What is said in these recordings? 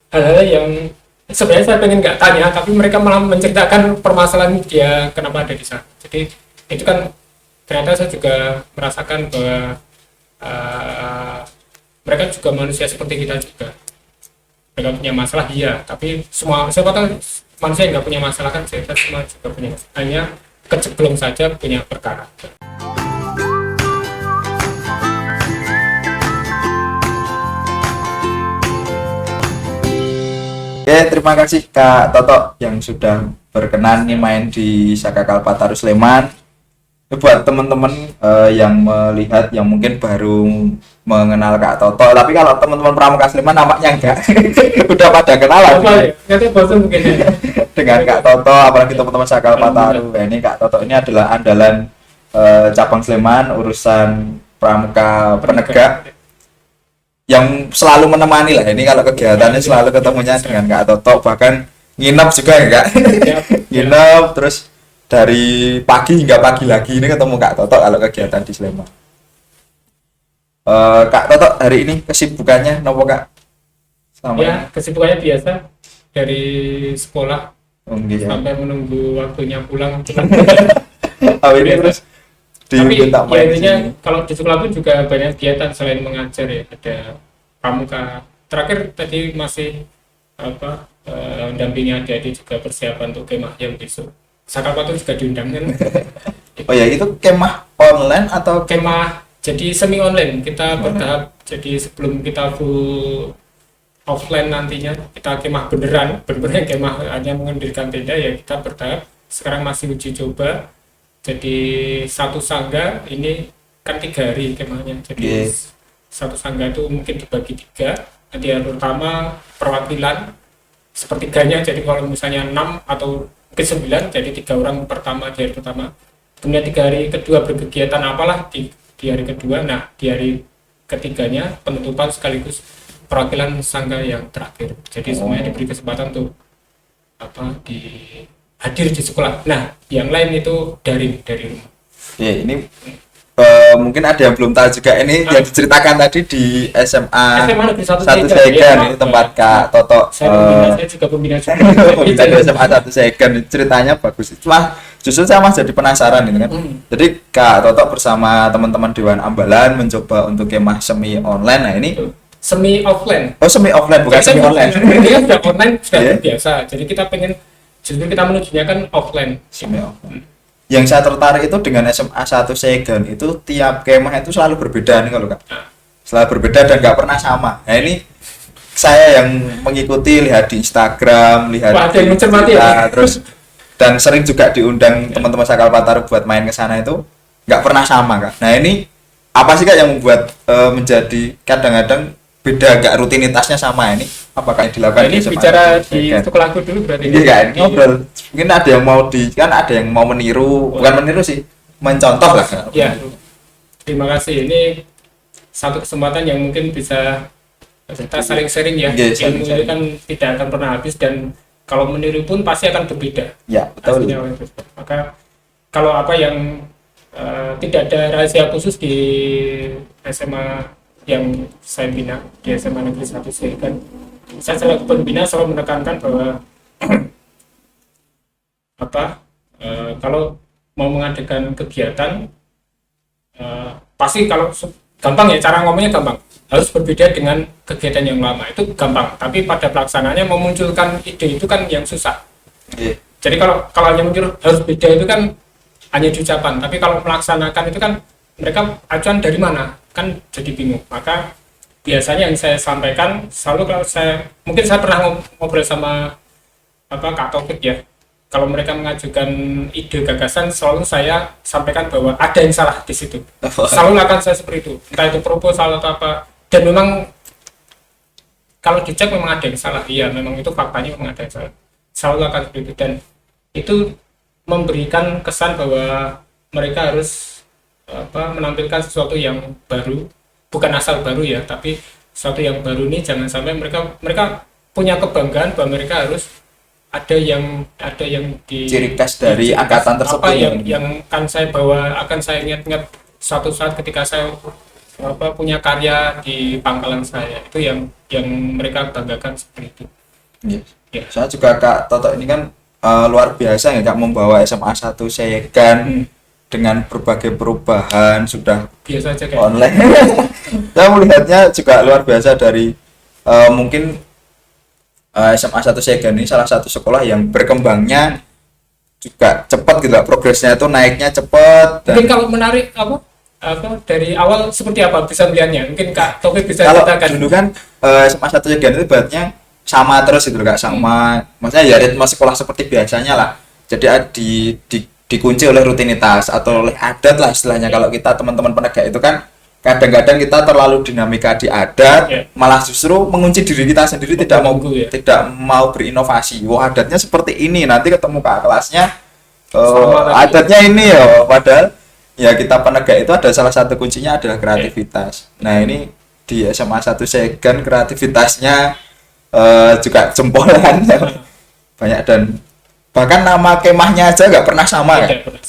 hal-hal yang sebenarnya saya pengen nggak tanya, tapi mereka malah menceritakan permasalahan dia kenapa ada di sana. Jadi itu kan ternyata saya juga merasakan bahwa uh, mereka juga manusia seperti kita juga. Mereka punya masalah, iya, tapi semua siapa tahu manusia yang nggak punya masalah kan, saya semua juga punya masalah. Hanya keceblong saja punya perkara. Oke, terima kasih Kak Toto yang sudah berkenan nih main di Saka Kalpataru Sleman. Buat teman-teman yang melihat yang mungkin baru mengenal Kak Toto, tapi kalau teman-teman Pramuka Sleman nampaknya enggak udah pada kenalan Nanti bosan mungkin ya. dengan Kak Toto, apalagi teman-teman Saka Kalpataru. Ini Kak Toto ini adalah andalan cabang Sleman urusan pramuka penegak yang selalu menemani lah. Ini kalau kegiatannya selalu ketemunya dengan Kak Toto, bahkan nginep juga ya Kak. Nginep terus dari pagi hingga pagi lagi ini ketemu Kak Toto kalau kegiatan di Sleman. Kak Toto hari ini kesibukannya nopo Kak? Sama ya, kesibukannya biasa dari sekolah sampai menunggu waktunya pulang. Ini terus tapi ya intinya kalau di sekolah pun juga banyak kegiatan selain mengajar ya, ada pramuka. Terakhir tadi masih dampingi adik-adik juga persiapan untuk kemah yang besok. Sakalpataru juga diundang kan. Oh ya, itu kemah online atau kemah jadi semi online, kita bertahap. Jadi sebelum kita full offline nantinya kita kemah beneran kemah hanya mengendirikan tenda ya, kita bertahap. Sekarang masih uji coba. Jadi satu sangga ini kan 3 hari kemahnya, jadi satu sangga itu mungkin dibagi 3. Nanti hari pertama perwakilan sepertiganya, jadi kalau misalnya 6 atau mungkin 9, jadi 3 orang pertama di hari pertama. Kemudian 3 hari kedua berkegiatan apalah di hari kedua. Nah di hari ketiganya penutupan sekaligus perwakilan sangga yang terakhir. Jadi semuanya diberi kesempatan untuk hadir di sekolah. Nah, yang lain itu dari rumah. Ya, ini mungkin ada yang belum tahu juga, ini yang diceritakan tadi di SMA Negeri 1 Segen, ini tempat Kak Toto. Saya juga pembina juga. Pembina di SMA 1 Segen, ceritanya bagus. Justru saya masih jadi penasaran ini kan. Jadi Kak Toto bersama teman-teman Dewan Ambalan mencoba untuk kemah semi online. Nah, ini semi offline. Oh, semi offline bukan semi online. Ini sudah online sudah biasa. Jadi kita pengen justru kita menujunya kan offline. Semi offline. Yang saya tertarik itu dengan SMA 1 Segen itu tiap kemah itu selalu berbeda nih kalau Kak. Selalu berbeda dan nggak pernah sama. Nah ini saya yang mengikuti, lihat di Instagram, lihat di Twitter, terus dan sering juga diundang teman-teman Sakalpataru buat main ke sana itu nggak pernah sama Kak. Nah ini apa sih Kak yang membuat menjadi kadang-kadang beda gak rutinitasnya sama ini? Apakah yang dilakukan ini bicara di sekolahku dulu berarti? Iya kan, ngobrol. Mungkin ada yang mau ada yang mau meniru, bukan meniru sih, mencontoh lah. Ya, terima kasih. Ini satu kesempatan yang mungkin bisa kita saling sharing ya. Ilmu itu kan tidak akan pernah habis dan kalau meniru pun pasti akan berbeda. Ya, betul. Maka kalau apa yang tidak ada rahasia khusus di SMA yang saya bina di SMA Negeri 1 Segen, saya selaku pembina selalu menekankan bahwa kalau mau mengadakan kegiatan pasti kalau gampang ya, cara ngomongnya gampang, harus berbeda dengan kegiatan yang lama itu gampang, tapi pada pelaksanaannya memunculkan ide itu kan yang susah. Jadi kalau hanya muncul harus beda itu kan hanya di ucapan, tapi kalau melaksanakan itu kan mereka acuan dari mana kan jadi bingung. Maka biasanya yang saya sampaikan selalu, kalau mungkin saya pernah ngobrol sama Kak Taufik ya, kalau mereka mengajukan ide gagasan selalu saya sampaikan bahwa ada yang salah di situ. Selalu akan saya seperti itu, entah itu proposal atau apa, dan memang kalau dicek memang ada yang salah. Iya, memang itu faktanya, memang ada yang salah, selalu akan seperti itu. Dan itu memberikan kesan bahwa mereka harus menampilkan sesuatu yang baru, bukan asal baru ya, tapi sesuatu yang baru ini jangan sampai mereka punya kebanggaan bahwa mereka harus ada yang di ciri khas dari angkatan tersebut, yang akan saya bawa, akan saya ingat-ingat suatu saat ketika saya punya karya di pangkalan saya, itu yang mereka banggakan seperti itu. Iya. Ya. Saya juga Kak Toto ini kan luar biasa ya Kak, membawa SMA 1 Segan dengan berbagai perubahan, sudah Biasa aja kayak online. Saya melihatnya juga luar biasa dari mungkin SMA 1 Segan ini salah satu sekolah yang berkembangnya juga cepat gitu lah, progresnya itu naiknya cepat. mungkin kalau menarik dari awal seperti apa bisa melihatnya, mungkin Kak Taufik bisa Kalau ceritakan. dulu kan SMA 1 Segan itu ibaratnya sama terus itu Kak, sama maksudnya ya ritme sekolah seperti biasanya lah. Jadi dikunci oleh rutinitas atau oleh adat lah istilahnya. Kalau kita teman-teman penegak itu kan kadang-kadang kita terlalu dinamika di adat, Ya. malah justru mengunci diri kita sendiri, tidak mau Membelenggu, ya. tidak mau berinovasi. Wah, adatnya seperti ini, nanti ketemu kakak kelasnya Sama lagi. adatnya ini ya, padahal ya kita penegak itu ada salah satu kuncinya adalah kreativitas. Nah, ini di SMA 1 Segan kreativitasnya juga jempolan banyak, dan bahkan nama kemahnya aja nggak pernah sama kan? Tidak pernah.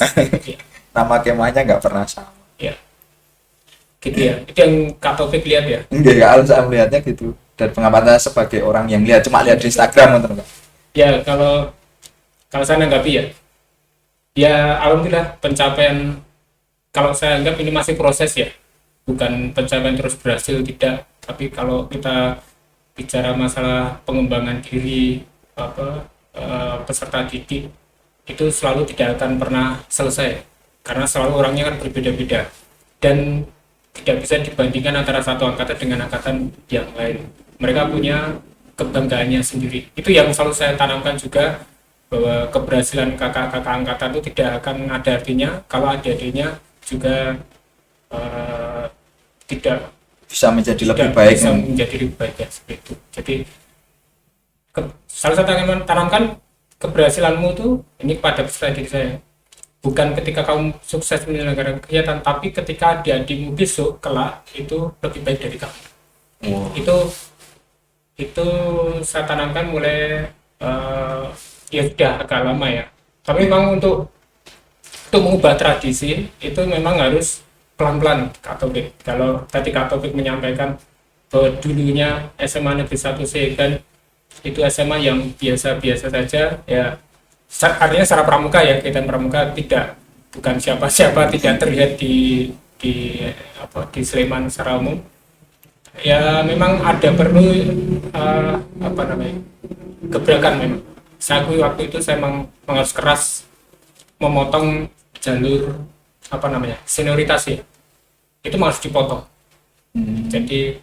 Ya. Nama kemahnya nggak pernah sama. Ya. Gitu ya, itu yang Kak Taufik lihat ya. Enggak ya, kalau saya melihatnya gitu, dan pengamatan sebagai orang yang lihat cuma lihat di Instagram teman-teman. Ya, kalau saya nanggapi ya alhamdulillah pencapaian, kalau saya anggap ini masih proses ya, bukan pencapaian terus berhasil, tidak. Tapi kalau kita bicara masalah pengembangan diri peserta didik, itu selalu tidak akan pernah selesai karena selalu orangnya kan berbeda-beda dan tidak bisa dibandingkan antara satu angkatan dengan angkatan yang lain. Mereka punya kebanggaannya sendiri. Itu yang selalu saya tanamkan juga, bahwa keberhasilan kakak-kakak angkatan itu tidak akan ada artinya kalau adik-adiknya juga tidak Bisa menjadi lebih tidak baik. bisa menjadi lebih baik ya, seperti itu. Jadi salah satu yang tanamkan keberhasilanmu tuh ini kepada peserta didik saya, bukan ketika kamu sukses menyelenggarakan kegiatan, tapi ketika adik-adikmu besok kelak itu lebih baik dari kamu. Wow. Itu saya tanamkan mulai ya sudah agak lama ya, tapi memang untuk mengubah tradisi itu memang harus pelan-pelan. Kalau tadi Kak Taufik menyampaikan bahwa dulunya SMA Negeri 1 Segan itu SMA yang biasa-biasa saja ya, artinya secara pramuka ya, kegiatan pramuka bukan siapa-siapa, tidak terlihat di Sleman secara umum ya. Memang ada perlu gebrakan. Memang saya akui waktu itu saya memang harus keras memotong jalur senioritas ya, itu harus dipotong. Jadi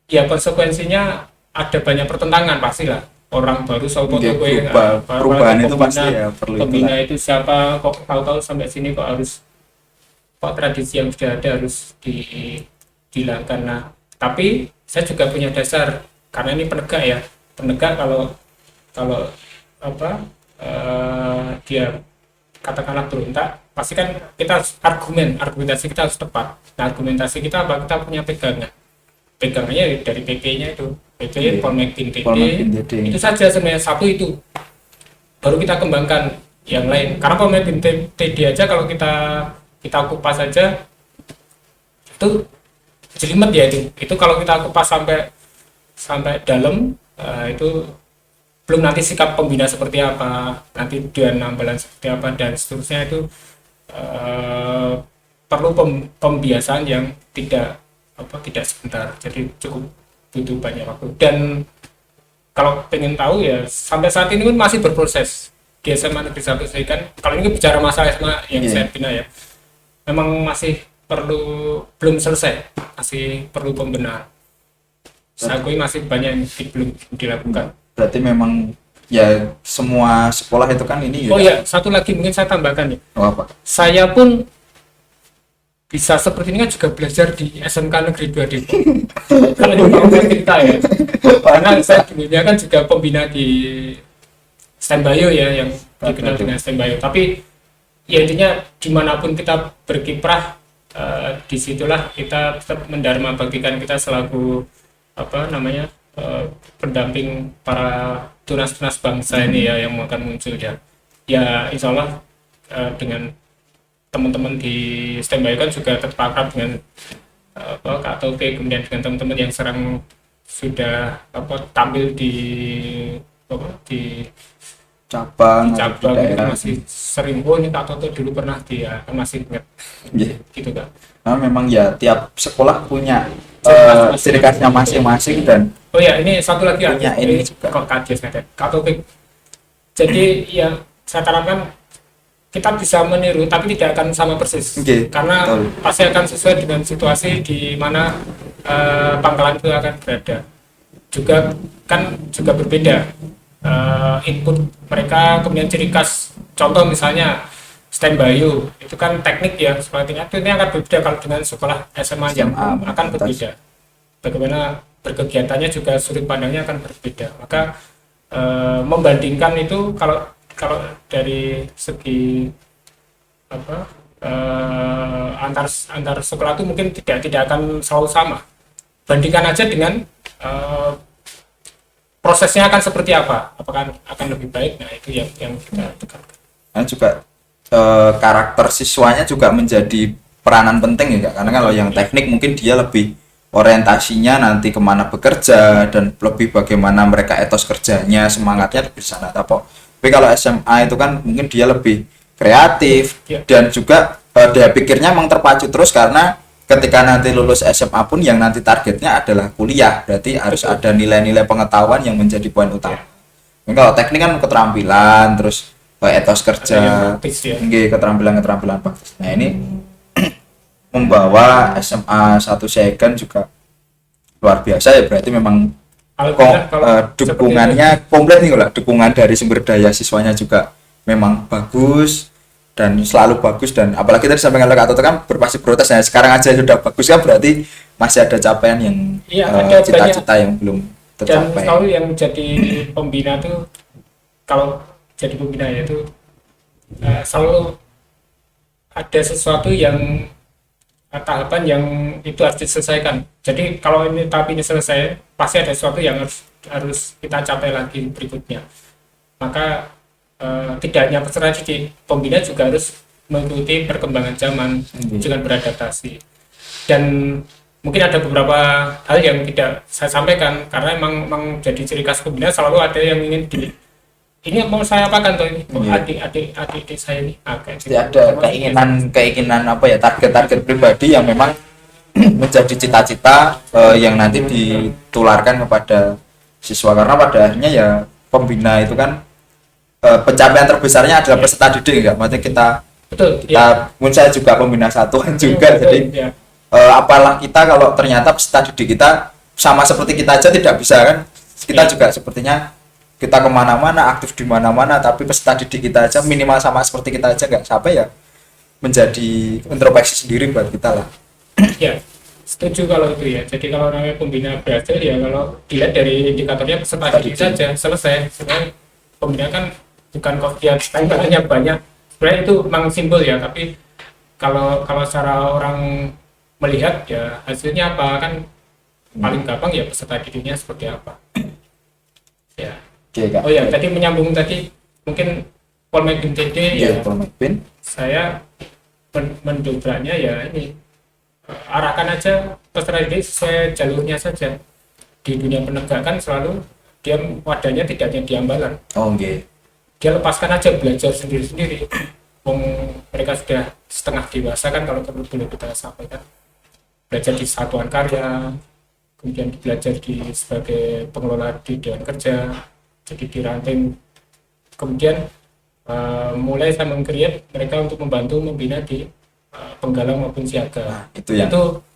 ya konsekuensinya ada banyak pertentangan pastilah. Orang baru perubahan itu pasti ya perlu. Pembina itu siapa, kok tahu-tahu sampai sini kok tradisi yang sudah ada harus dihilangkan. Nah, tapi saya juga punya dasar karena ini penegak ya. Penegak kalau dia katakanlah berontak, pasti kan kita argumentasi kita harus tepat. Nah, argumentasi kita apa? Kita punya pegangannya dari PP-nya itu, PP Polmekin TD, itu saja sebenarnya, satu itu baru kita kembangkan yang lain. Karena Polmekin TD aja kalau kita kupas saja itu jelimet ya, itu kalau kita kupas sampai dalam, itu belum nanti sikap pembina seperti apa, nanti dia nambalan seperti apa dan seterusnya. Itu perlu pembiasaan yang tidak sebentar, jadi cukup butuh banyak waktu. Dan kalau pengen tahu ya, sampai saat ini pun masih berproses di SMA Negeri 1 Segan. Kalau ini bicara masalah SMA yang saya bina ya, memang masih belum selesai, masih perlu pembenahan. Saya akui masih banyak yang belum dilakukan. Berarti memang ya semua sekolah itu kan ini Oh ya, satu lagi mungkin saya tambahkan ya. apa? Saya pun bisa seperti ini kan juga belajar di SMK Negeri 2 Depok. Kalau ini mau cerita ya, karena saya dulunya kan juga pembina di Stembayo ya, yang dikenal dengan Stembayo. Tapi ya intinya dimanapun kita berkiprah, disitulah kita tetap mendharma baktikan kita selaku pendamping para tunas-tunas bangsa ini ya, yang akan muncul ya. Ya insya Allah dengan teman-teman di standby kan juga tetap akrab dengan Kak Taufik, kemudian dengan teman-teman yang sekarang sudah tampil di di cabang atau di cabang itu daerah. masih sering, oh ini Kak Toto dulu pernah dia, kan masih ingat Iya. gitu kan. Nah, memang ya tiap sekolah punya Ciri ciri khasnya masing-masing dan Oh ya, ini satu lagi ya, punya ini juga. kok kaget ada Kak Taufik. Jadi yang saya tanamkan, kita bisa meniru tapi tidak akan sama persis, Oke, karena betul. pasti akan sesuai dengan situasi di mana pangkalan itu akan berada. Juga kan juga berbeda input mereka, kemudian ciri khas. Contoh misalnya Standby You itu kan teknik ya, sepertinya itu ini akan berbeda kalau dengan sekolah SMA yang SMA, akan betul. berbeda. Bagaimana berkegiatannya juga sudut pandangnya akan berbeda. Maka membandingkan itu kalau kalau dari segi apa antar sekolah itu mungkin tidak akan selalu sama. Bandingkan aja dengan prosesnya akan seperti apa, apakah akan lebih baik. Nah itu yang kita tekankan. Dan juga karakter siswanya juga menjadi peranan penting ya Kak. Karena kalau yang teknik mungkin dia lebih orientasinya nanti kemana bekerja dan lebih bagaimana mereka etos kerjanya, semangatnya di sana. Tapi kalau SMA itu kan mungkin dia lebih kreatif Ya. dan juga dia pikirnya memang terpacu terus karena ketika nanti lulus SMA pun yang nanti targetnya adalah kuliah, berarti harus Betul. ada nilai-nilai pengetahuan yang menjadi poin utama. Mungkin kalau teknik kan keterampilan, terus etos Ada yang kerja, praktis ya. keterampilan praktis. Nah ini membawa SMA 1 Second juga luar biasa ya, berarti memang Alhamdulillah kalau dukungannya komplit nih lah, dukungan dari sumber daya siswanya juga memang bagus dan selalu bagus. Dan apalagi tadi sampai oleh Kak Toto kan berpasti protes, nah sekarang aja sudah bagus kan, berarti masih ada capaian yang Iya, ada cita-cita yang belum dan tercapai. selalu yang jadi pembina tuh, kalau jadi pembina ya itu selalu ada sesuatu yang tahapan yang itu harus diselesaikan. Jadi kalau ini tahap ini selesai, pasti ada sesuatu yang harus kita capai lagi berikutnya. Maka tidak hanya peserta didik, pembina juga harus mengikuti perkembangan zaman dengan beradaptasi. Dan mungkin ada beberapa hal yang tidak saya sampaikan karena memang jadi ciri khas pembina, selalu ada yang ingin ini mau saya apakan tuh ini adik saya ini Pasti ada keinginan apa ya, target-target pribadi yang memang menjadi cita-cita yang nanti ditularkan kepada siswa. Karena pada akhirnya ya pembina itu kan pencapaian terbesarnya adalah peserta didik enggak? Maksudnya kita betul ya. pun saya juga pembina satuan juga, Betul, jadi ya. apalah kita kalau ternyata peserta didik kita sama seperti kita aja tidak bisa kan, kita juga sepertinya kita kemana-mana, aktif di mana-mana, tapi peserta didik kita aja minimal sama seperti kita aja nggak sampai ya, menjadi introspeksi sendiri buat kita lah. Ya, setuju kalau itu ya. Jadi kalau namanya pembina berhasil ya kalau dilihat dari indikatornya peserta didik saja, selesai. Sebenarnya pembina kan bukan kok dia tantangannya banyak. Sebenarnya itu memang simbol ya, tapi kalau secara orang melihat ya hasilnya apa kan paling gampang ya peserta didiknya seperti apa. Ya. Oke Kak. Oh ya, tadi menyambung tadi mungkin Polmed BNPB ya. Iya, Polmed. Saya mendobraknya ya ini, arahkan aja peserta didik sesuai jalurnya saja. Di dunia penegakan selalu dia wadahnya tidak hanya di Ambalan, Oh oke. dia lepaskan aja belajar sendiri-sendiri. Mereka sudah setengah dewasa kan, kalau boleh kita sampaikan, belajar di satuan karya, kemudian belajar sebagai pengelola di Dewan Kerja, jadi di ranting. Kemudian mulai saya meng-create mereka untuk membantu membina di penggalang maupun siaga. Nah, itu yang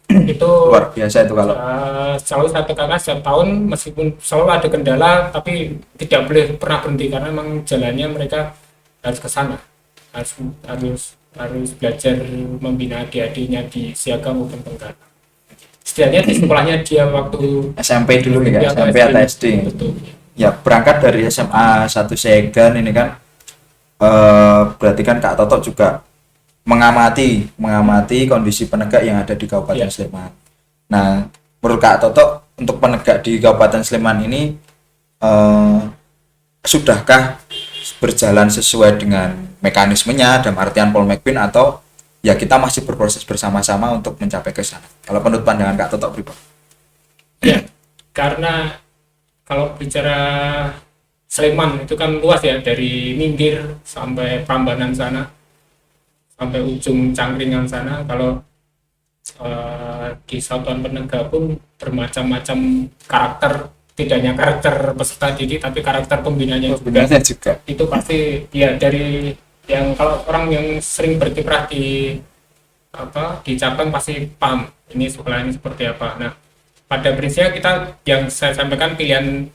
itu luar biasa itu kalau selalu saya tekankan setiap tahun, meskipun selalu ada kendala tapi tidak boleh pernah berhenti, karena memang jalannya mereka harus ke sana, harus belajar membina adik-adiknya di siaga maupun penggalang. Setidaknya di sekolahnya dia waktu SMP dulu ya, SMP atau SD. Betul. Ya berangkat dari SMA 1 Second ini kan berarti kan Kak Toto juga mengamati kondisi penegak yang ada di Kabupaten Sleman. Nah, menurut Kak Toto untuk penegak di Kabupaten Sleman ini sudahkah berjalan sesuai dengan mekanismenya dalam artian Polmed atau ya kita masih berproses bersama-sama untuk mencapai ke sana. Kalau menurut pandangan Kak Toto pribadi? Ya, karena kalau bicara Sleman itu kan luas ya, dari Minggir sampai Prambanan sana, sampai ujung Cangkringan sana. Kalau di Satuan Penegak pun bermacam-macam karakter, tidak hanya karakter peserta didik tapi karakter pembinanya juga. Pembinanya juga. Itu pasti ya, dari yang kalau orang yang sering berkiprah di cabang pasti paham ini sekolah ini seperti apa. Nah, pada prinsipnya kita yang saya sampaikan pilihan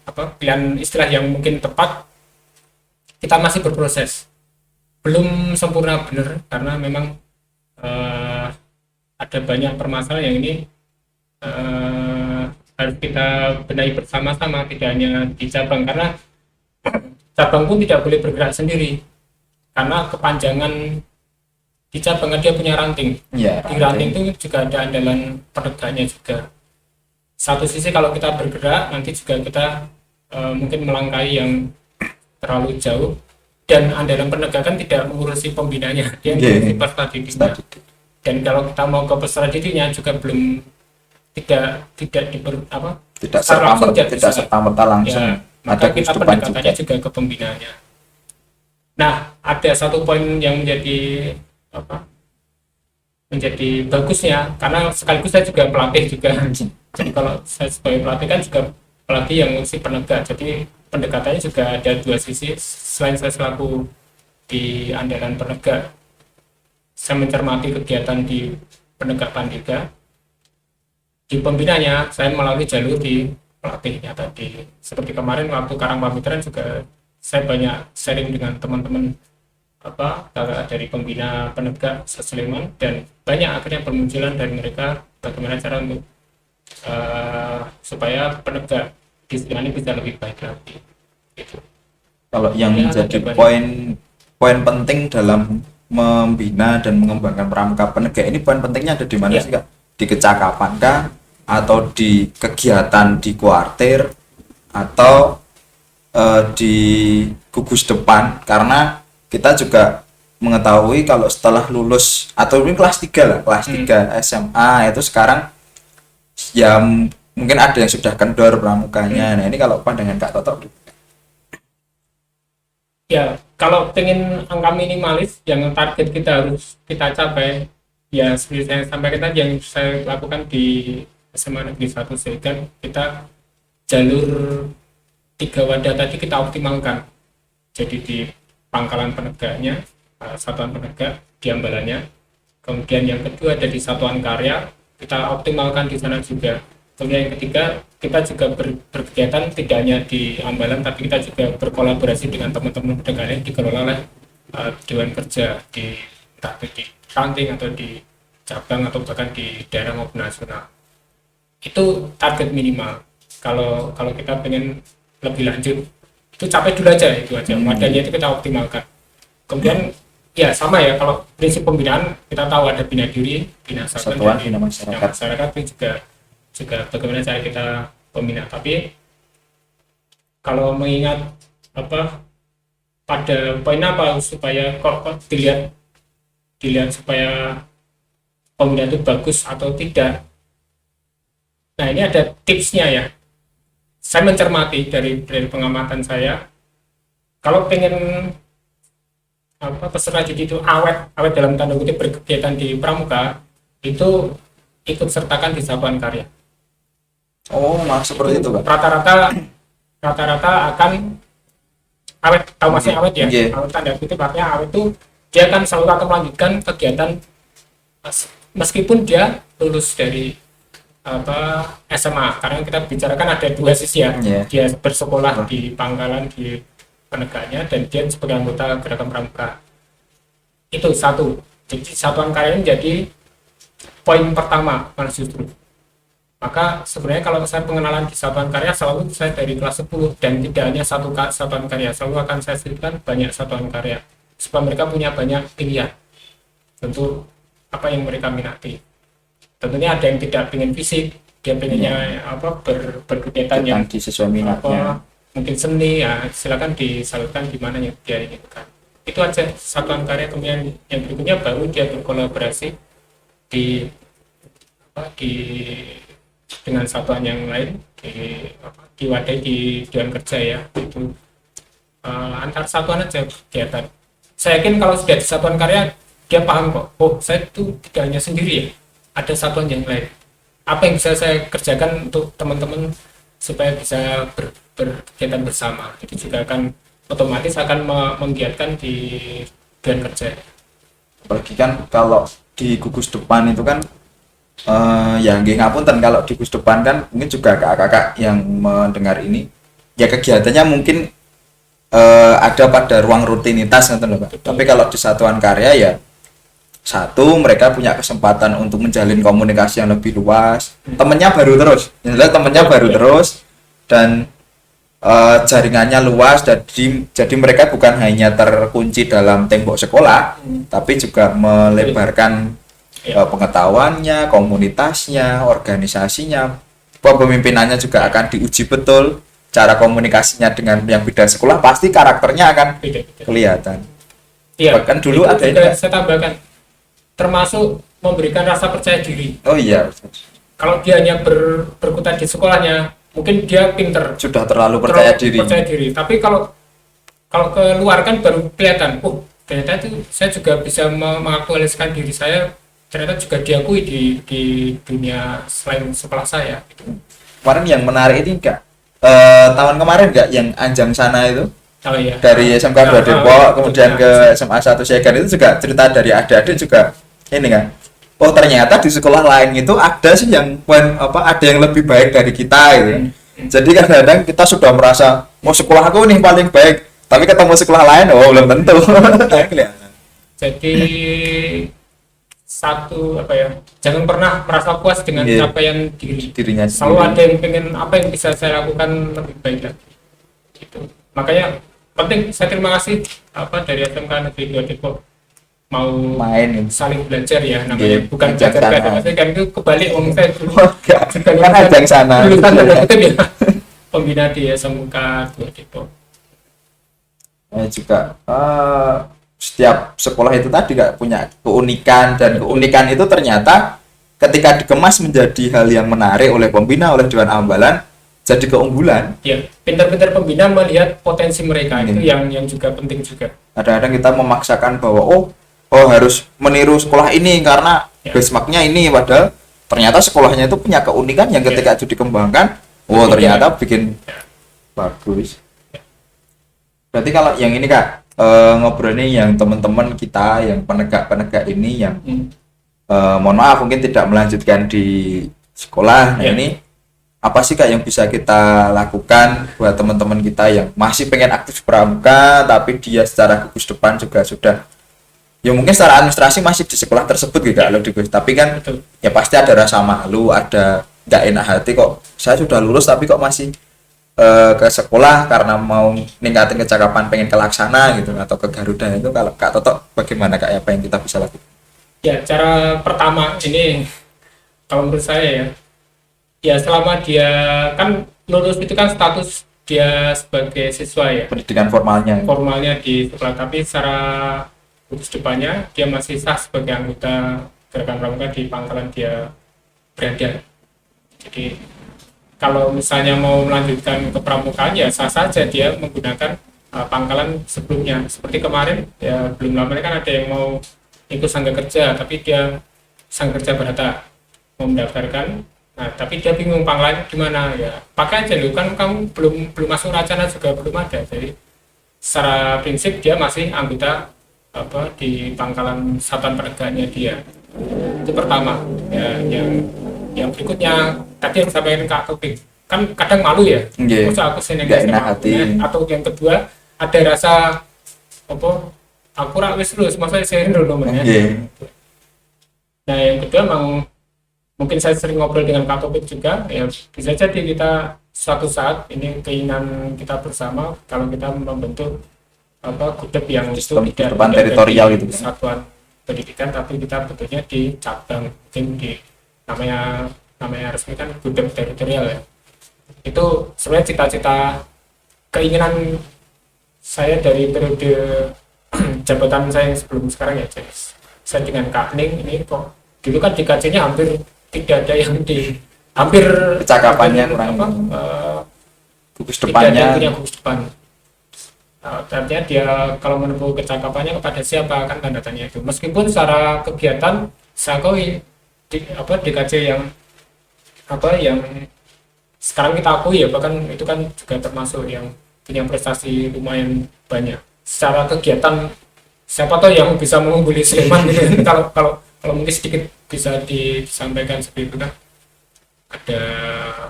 istilah yang mungkin tepat, kita masih berproses, belum sempurna benar karena memang ada banyak permasalahan yang ini harus kita benahi bersama-sama, tidak hanya di cabang, karena cabang pun tidak boleh bergerak sendiri karena kepanjangan di cabang dia punya ranting. Ya, Di ranting itu juga ada andalan penegaknya juga. Satu sisi kalau kita bergerak nanti juga kita mungkin melangkahi yang terlalu jauh, dan andalan penegakan tidak mengurusi pembinanya, dia mengurusi peserta didiknya. Dan kalau kita mau ke peserta didiknya juga belum tidak serta merta langsung ya, maka kita pendekatannya juga ke pembinaannya. Nah, ada satu poin yang menjadi bagusnya, karena sekaligus saya juga pelatih juga. Jadi kalau saya sebagai pelatih kan juga pelatih yang ngurusi penegak, jadi pendekatannya juga ada dua sisi. Selain saya selaku di andalan penegak, saya mencermati kegiatan di penegak Pandega, di pembinanya saya melalui jalur di pelatihnya tadi. Seperti kemarin waktu Karang Pamitran juga saya banyak sharing dengan teman-teman dari pembina penegak Sleman, dan banyak akhirnya bermunculan dari mereka bagaimana cara untuk supaya penegak di Sleman ini bisa lebih baik lagi gitu. Kalau yang menjadi poin penting dalam membina dan mengembangkan pramuka penegak ini, poin pentingnya ada di mana sih Kak? Di kecakapan kah, atau di kegiatan di kuartir, atau di gugus depan? Karena kita juga mengetahui kalau setelah lulus atau mungkin kelas 3 lah, kelas 3 SMA itu sekarang ya mungkin ada yang sudah kendor pramukanya. Nah, ini kalau pandangan Kak Toto? Ya, kalau pengen angka minimalis yang target kita harus kita capai, ya seperti saya sampaikan tadi yang saya lakukan di SMA Negeri 1 Segan, kita jalur 3 wadah tadi kita optimalkan. Jadi di pangkalan penegaknya, satuan penegak di ambalannya. Kemudian yang kedua ada di satuan karya, kita optimalkan di sana juga. Kemudian yang ketiga, kita juga berkegiatan tidak hanya di ambalan, tapi kita juga berkolaborasi dengan teman-teman penegak yang dikelola oleh Dewan Kerja entah itu di ranting atau di cabang atau bahkan di daerah maupun nasional. Itu target minimal. Kalau kita pengen lebih lanjut, itu capai dulu aja, itu aja. Wadahnya itu kita optimalkan. Kemudian ya sama ya, kalau prinsip pembinaan kita tahu ada bina diri, bina satuan, bina masyarakat itu juga bagaimana cara kita pembina. Tapi kalau mengingat pada poin apa supaya kok dilihat supaya pembinaan itu bagus atau tidak. Nah, ini ada tipsnya ya. Saya mencermati dari pengamatan saya, kalau pengen peserta didik itu awet dalam tanda kutip berkegiatan di pramuka, itu ikut sertakan di satuan karya. Oh, seperti itu Pak. Rata-rata akan awet, tahu masih awet ya? Awet tanda kutip artinya awet itu dia akan selalu akan melanjutkan kegiatan meskipun dia lulus dari SMA, karena kita bicarakan ada dua sisi ya. Dia bersekolah di pangkalan di penegaknya dan dia sebagai anggota gerakan pramuka. Itu satu. Jadi satuan karya ini jadi poin pertama malah justru. Maka sebenarnya kalau saya pengenalan di satuan karya selalu saya dari kelas 10, dan tidak hanya satu satuan karya, selalu akan saya sebutkan banyak satuan karya supaya mereka punya banyak pilihan tentu apa yang mereka minati. Tentunya ada yang tidak pengen fisik, dia pengennya berkegiatan yang sesuai minatnya, mungkin seni, ya silakan disalurkan di mana yang dia inginkan. itu aja satuan karya. Kemudian yang berikutnya baru dia berkolaborasi di di dengan satuan yang lain di wadah di Dewan Kerja ya, itu antar satuan aja kegiatan. Saya yakin kalau sudah di satuan karya dia paham kok, oh saya itu tidak hanya sendiri ya, ada satuan yang lain, apa yang bisa saya kerjakan untuk teman-teman supaya bisa berkegiatan bersama. Itu juga akan otomatis akan menggiatkan di Dewan Kerja. Apalagi kan kalau di gugus depan itu kan ya nggih ngapunten, kalau di gugus depan kan mungkin juga kakak-kakak yang mendengar ini ya kegiatannya mungkin ada pada ruang rutinitas gitu loh Pak. Tapi kalau di satuan karya ya satu, mereka punya kesempatan untuk menjalin komunikasi yang lebih luas. Temennya baru terus, temennya baru terus, dan jaringannya luas. Jadi mereka bukan hanya terkunci dalam tembok sekolah, tapi juga melebarkan pengetahuannya, komunitasnya, organisasinya. Pemimpinannya juga akan diuji betul. Cara komunikasinya dengan yang beda sekolah pasti karakternya akan kelihatan. Iya. Bahkan dulu ada juga saya tambahkan, termasuk memberikan rasa percaya diri. Oh iya. Kalau dia hanya berkutat di sekolahnya, mungkin dia pinter, sudah terlalu percaya diri. Tapi kalau keluar kan baru kelihatan, oh ternyata itu saya juga bisa mengaktualiskan diri saya, ternyata juga diakui di dunia selain sekolah saya. Kemarin yang menarik ini enggak, tahun kemarin enggak yang Anjang sana itu, iya. Dari SMK 2 Depok kemudian ke SMA 1 Segan, itu juga cerita dari adik-adik juga ini kan. Oh ternyata di sekolah lain itu ada sih yang ada yang lebih baik dari kita gitu. Jadi kadang-kadang kita sudah merasa oh sekolah aku nih paling baik, tapi ketemu sekolah lain oh belum tentu. Jadi jangan pernah merasa puas dengan capaian dirinya selalu sendiri. Ada yang pengen apa yang bisa saya lakukan lebih baik lagi gitu. Makanya penting, saya terima kasih dari SMK Negeri 2 Depok mau main saling belajar ya, namanya bukan belajar kan itu kebalik omong saya dulu kan Ajang sana ya pembina di SMK 2 Depok. Juga setiap sekolah itu tadi gak punya keunikan, dan keunikan itu ternyata ketika dikemas menjadi hal yang menarik oleh pembina, oleh Dewan Ambalan, jadi keunggulan. Ya, pintar-pintar pembina melihat potensi mereka. Itu yang juga penting juga. Kadang-kadang kita memaksakan bahwa oh harus meniru sekolah ini karena benchmarknya ini, padahal ternyata sekolahnya itu punya keunikan yang ketika itu dikembangkan, ternyata bikin bagus. Berarti kalau yang ini Kak, ngobrolnya yang teman-teman kita yang penegak-penegak ini yang mohon maaf mungkin tidak melanjutkan di sekolah. Nah ini apa sih Kak yang bisa kita lakukan buat teman-teman kita yang masih pengen aktif pramuka tapi dia secara gugus depan juga sudah ya mungkin secara administrasi masih di sekolah tersebut gitu kalau di gugus, tapi kan ya pasti ada rasa malu, ada nggak enak hati, kok saya sudah lulus tapi kok masih ke sekolah karena mau ningkatin kecakapan pengen ke Laksana gitu atau ke Garuda. Itu kalau Kak Toto bagaimana Kak, apa yang kita bisa lakukan? Ya, cara pertama ini kalau menurut saya ya selama dia kan lulus itu kan status dia sebagai siswa ya, pendidikan formalnya di sekolah, tapi secara khusus depannya dia masih sah sebagai anggota gerakan pramuka di pangkalan dia berada. Jadi kalau misalnya mau melanjutkan ke pramukaan ya sah saja dia menggunakan pangkalan sebelumnya. Seperti kemarin ya belum lama ini kan ada yang mau ikut sangga kerja, tapi dia sangga kerja Berata mau mendaftarkan, nah tapi dia bingung pangkalan gimana, ya pakai aja lu kan kamu belum masuk Racana juga belum ada. Jadi secara prinsip dia masih anggota di pangkalan satuan penegaknya dia. Itu pertama ya. Yang berikutnya tadi yang disampaikan Kak Topik, kan kadang malu ya, masa aku seneng enak hati. Atau yang kedua ada rasa aku rak wis lulus masa saya dulu namanya. Nah yang kedua memang mungkin saya sering ngobrol dengan Kak Topik juga ya, bisa jadi kita suatu saat ini keinginan kita bersama kalau kita membentuk gudeg yang itu tidak teritorial gitu, satuan pendidikan, tapi kita bentuknya di cabang, mungkin di namanya resmi kan gudeg teritorial ya. Itu sebenarnya cita-cita keinginan saya dari periode jabatan saya yang sebelum sekarang ya, jadi saya dengan Kak Ning ini kok dulu kan di KC-nya hampir tidak ada yang di hampir Kecakapannya hampir, kurang apa, ini. Gugus tidak ada yang depannya punya gugus depan. Artinya dia kalau menempuh kecakapannya kepada siapa kan tanda tanya itu. Meskipun secara kegiatan saya akui di KC yang yang sekarang kita akui ya, bahkan itu kan juga termasuk yang punya prestasi lumayan banyak. Secara kegiatan siapa tahu yang bisa mengungguli Sleman gitu kan. Kalau mungkin sedikit bisa disampaikan seperti itu kan. Ada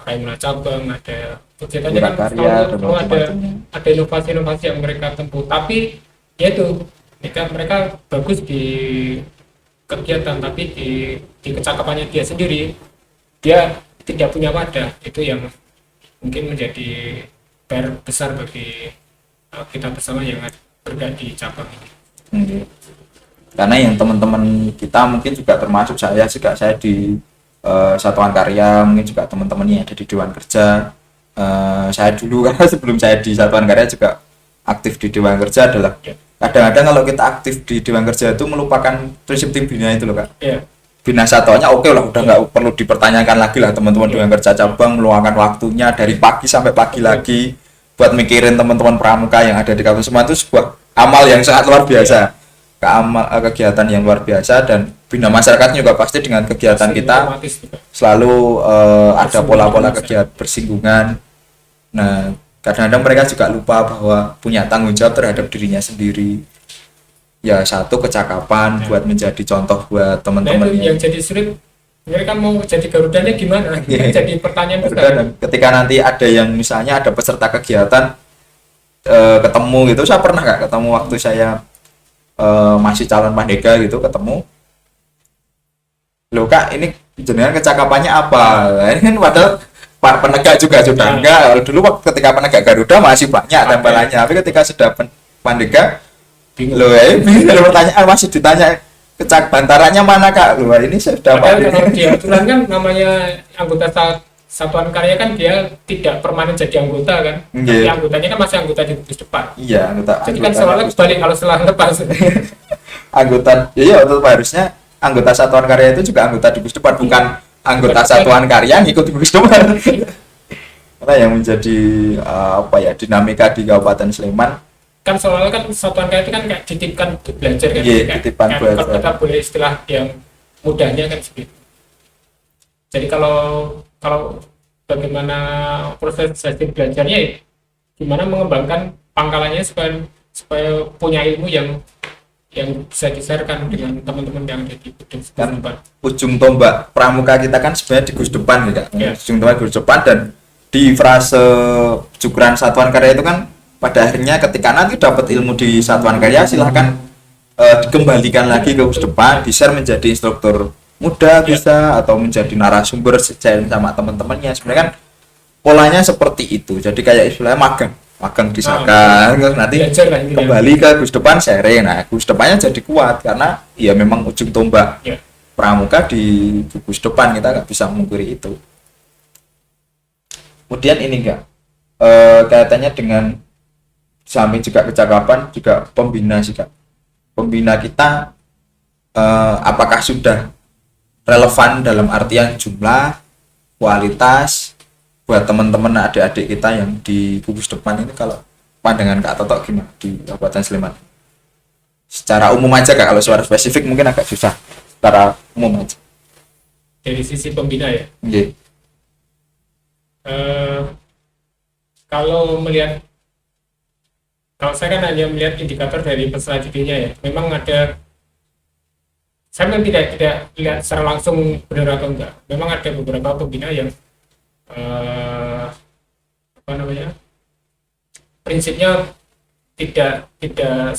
Raimuna cabang, ada kegiatannya kan Karya selalu, dan selalu macam-macamnya. ada inovasi-inovasi yang mereka tempuh. Tapi ya itu mereka bagus di kegiatan, tapi di kecakapannya dia sendiri dia tidak punya wadah. Itu yang mungkin menjadi PR besar bagi kita bersama yang berada di cabang ini. Oke. Karena yang teman-teman kita mungkin juga termasuk saya di Satuan Karya, mungkin juga teman-teman yang ada di Dewan Kerja. Saya dulu karena sebelum saya di Satuan Karya juga aktif di Dewan Kerja adalah Ya. kadang-kadang kalau kita aktif di Dewan Kerja itu melupakan prinsip tim bina itu loh Kak. Ya, Bina satuannya oke lah, udah nggak perlu dipertanyakan lagi lah, teman-teman Dewan Kerja cabang meluangkan waktunya dari pagi sampai pagi lagi buat mikirin teman-teman pramuka yang ada di kampus semua. Itu sebuah amal yang sangat luar biasa, kegiatan yang luar biasa. Dan bina masyarakat juga pasti dengan kegiatan kita otomatis juga. selalu ada pola-pola kegiatan bersinggungan. Nah, kadang-kadang mereka juga lupa bahwa punya tanggung jawab terhadap dirinya sendiri. Ya, satu kecakapan buat menjadi contoh buat Nah itu teman-temannya. yang jadi sulit, mereka mau jadi garudanya gimana? Iya. Jadi pertanyaan Dan besar. ketika nanti ada yang misalnya ada peserta kegiatan ketemu gitu, saya pernah nggak ketemu waktu saya masih calon pandega gitu, ketemu, loh Kak ini jenengan kecakapannya apa? Nah, ini kan padahal Pak penegak juga sudah enggak. Dulu waktu ketika penegak Garuda masih banyak tempelannya, tapi ketika sudah pandega, Bingung. loh ya ini pertanyaan masih ditanya bantarannya mana Kak? Loh ini saya sudah Padahal Pak. kalau di aturan kan namanya anggota satuan karya kan dia tidak permanen jadi anggota kan. Tapi Iya. anggotanya kan masih anggota di gugus depan. Iya, Jadi kan soalnya kebalik kalau setelah lepas. anggota, iya tetap harusnya anggota Satuan Karya itu juga anggota di Gugus Depan, bukan anggota Satuan Karya ngikut di Gugus Depan. Karena yang menjadi dinamika di Kabupaten Sleman. Kan soalnya kan satuan karya itu kan kayak dititipkan untuk belajar kan. Iya, Kayak- titipan kayak belajar. Kalau kita boleh istilah yang mudahnya kan seperti. Jadi kalau bagaimana proses sesi belajarnya ya, gimana mengembangkan pangkalannya supaya punya ilmu yang bisa disarankan dengan teman-teman yang ada di Gugus Kan Depan. ujung tombak pramuka kita kan sebenarnya di Gugus Depan ya, Kak. Iya. Ujung tombak Gugus Depan, dan di frase Cukran Satuan Karya itu kan pada akhirnya ketika nanti dapat ilmu di Satuan Karya silahkan dikembalikan lagi ke Gugus Depan, di-share menjadi instruktur muda bisa, atau menjadi narasumber sharing sama teman-temannya. Sebenarnya kan polanya seperti itu. Jadi kayak istilahnya magang di Saka, terus nanti Belajar lah intinya. kembali ke Gus Depan sharing. Nah, Gus Depannya jadi kuat karena ya memang ujung tombak Ya. pramuka di Gus Depan, kita nggak bisa memungkiri itu. Kemudian ini enggak kaitannya dengan samping juga kecakapan juga pembina sih Kak. Pembina kita apakah sudah relevan dalam artian jumlah, kualitas buat teman-teman adik-adik kita yang di Gugus Depan ini? Kalau pandangan Kak Toto gimana di Kabupaten Sleman? Secara umum aja Kak, kalau suara spesifik mungkin agak susah. Secara umum aja. Dari sisi pembina ya. Nggih. Kalau saya kan hanya melihat indikator dari peserta didiknya ya. Memang saya memang tidak lihat secara langsung benar atau enggak. Memang ada beberapa pembina yang prinsipnya tidak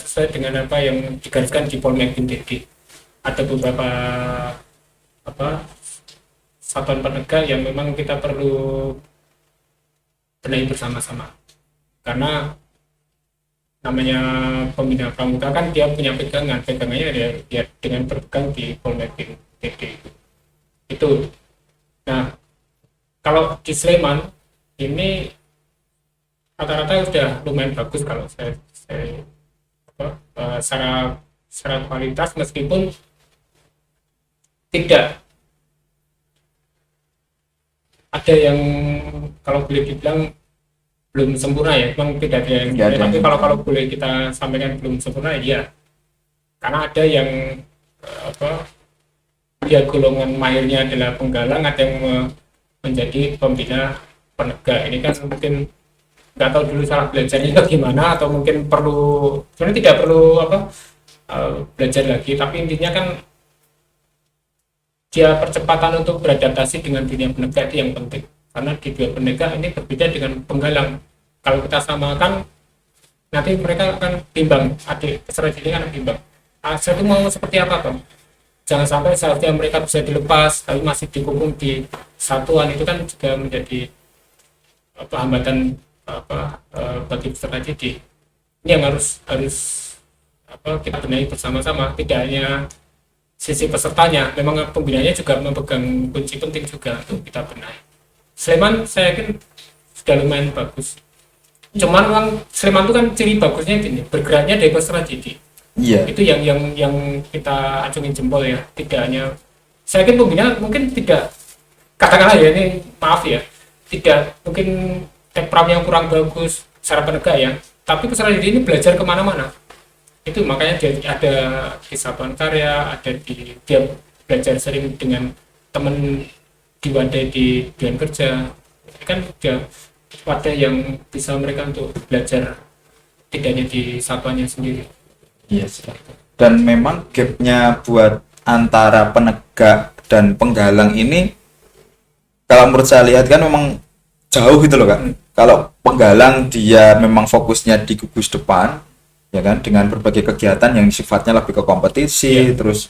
sesuai dengan apa yang digariskan di Polmekin DD. Ada beberapa satuan penegak yang memang kita perlu benahi bersama-sama, karena namanya pembina pramuka kan dia punya pegangannya dia dengan berpegang di Polmekin DD itu. Nah, kalau di Sleman ini rata-rata sudah lumayan bagus kalau saya secara kualitas, meskipun tidak ada yang, kalau boleh dibilang, belum sempurna ya, memang tidak ada yang Nggak ada sempurna. Tapi yang kalau boleh kita sampaikan belum sempurna ya, karena ada yang dia golongan mahirnya adalah penggalang, ada yang menjadi pembina penegak. Ini kan mungkin nggak tahu dulu salah belajarnya itu gimana, atau mungkin perlu, sebenarnya tidak perlu belajar lagi, tapi intinya kan dia percepatan untuk beradaptasi dengan dunia penegak itu yang penting, karena di dunia penegak ini berbeda dengan penggalang. Kalau kita samakan, nanti mereka akan bimbang, adik peserta didik kan bimbang, saya itu mau seperti apa Bang. Jangan sampai seharusnya mereka bisa dilepas tapi masih dikungkung di satuan, itu kan juga menjadi hambatan bagi peserta didik. Ini yang harus kita benahi bersama-sama, tidak hanya sisi pesertanya, memang pembinanya juga memegang kunci penting juga untuk kita benahi. Sleman saya yakin sudah lumayan bagus, cuman memang Sleman itu kan ciri bagusnya ini bergeraknya dari peserta didik. Iya. Itu yang kita acungin jempol ya. Tidak hanya, saya yakin pembina mungkin tidak, katakanlah ya, ini maaf ya, tidak mungkin tekpram yang kurang bagus secara penegak ya, tapi peserta didik ini belajar kemana-mana. Itu makanya dia ada di satuan karya, ada dia belajar sering dengan teman di wadah di dewan kerja. Ini kan dia wadah yang bisa mereka untuk belajar, tidak hanya di satuannya sendiri. Yes. Dan memang gapnya buat antara penegak dan penggalang ini, kalau menurut saya lihat kan memang jauh gitu loh Kak. Kalau penggalang dia memang fokusnya di gugus depan, ya kan, dengan berbagai kegiatan yang sifatnya lebih ke kompetisi, terus